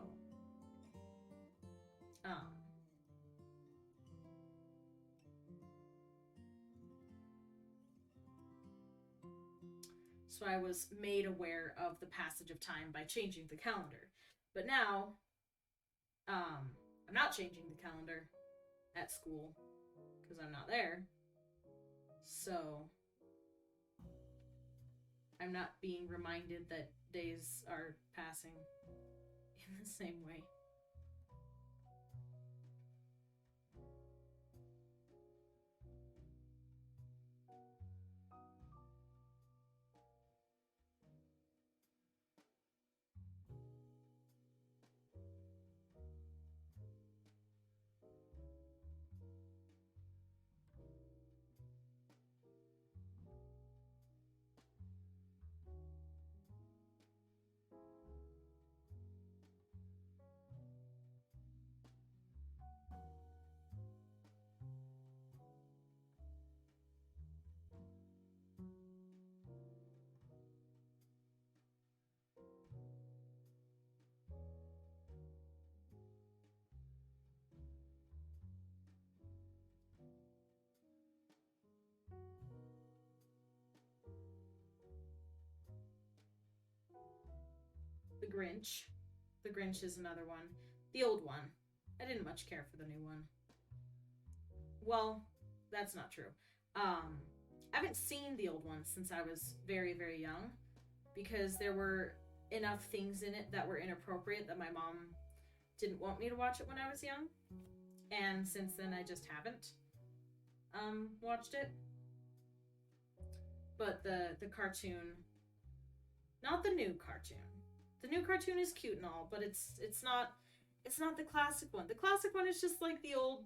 so I was made aware of the passage of time by changing the calendar. But now, I'm not changing the calendar at school because I'm not there. So I'm not being reminded that days are passing in the same way. The Grinch. The Grinch is another one. The old one. I didn't much care for the new one. Well, that's not true. I haven't seen the old one since I was very, very young, because there were enough things in it that were inappropriate that my mom didn't want me to watch it when I was young. And since then, I just haven't. watched it. But the cartoon, not the new cartoon. The new cartoon is cute and all, but it's not the classic one. The classic one is just like the old,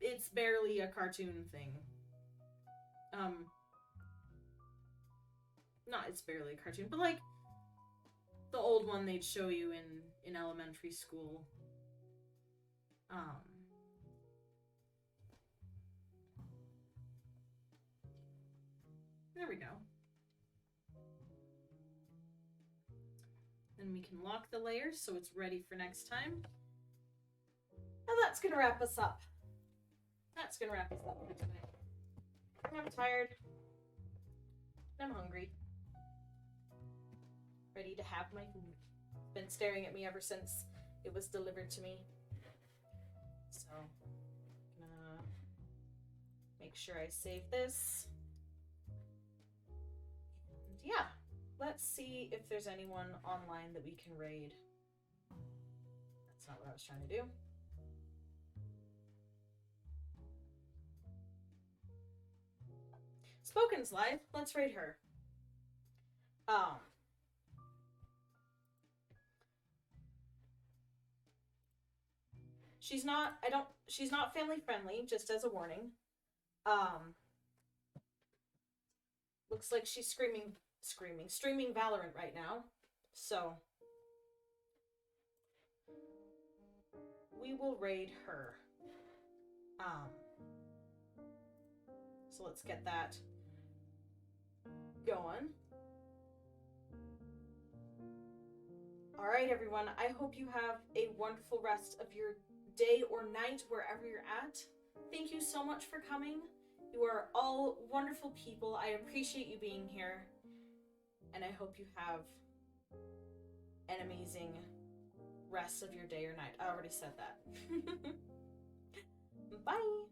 it's barely a cartoon thing. Not it's barely a cartoon, but like the old one they'd show you in elementary school. There we go. Then we can lock the layers so it's ready for next time. And that's gonna wrap us up. That's gonna wrap us up for tonight. I'm tired. I'm hungry. Ready to have my food. Been staring at me ever since it was delivered to me. So, gonna make sure I save this. And yeah, let's see if there's anyone online that we can raid. That's not what I was trying to do. Spoken's live. Let's raid her. She's not family friendly, just as a warning. Looks like she's streaming Valorant right now. So we will raid her. So let's get that going. Alright, everyone. I hope you have a wonderful rest of your day or night, wherever you're at. Thank you so much for coming. You are all wonderful people. I appreciate you being here. And I hope you have an amazing rest of your day or night. I already said that. Bye!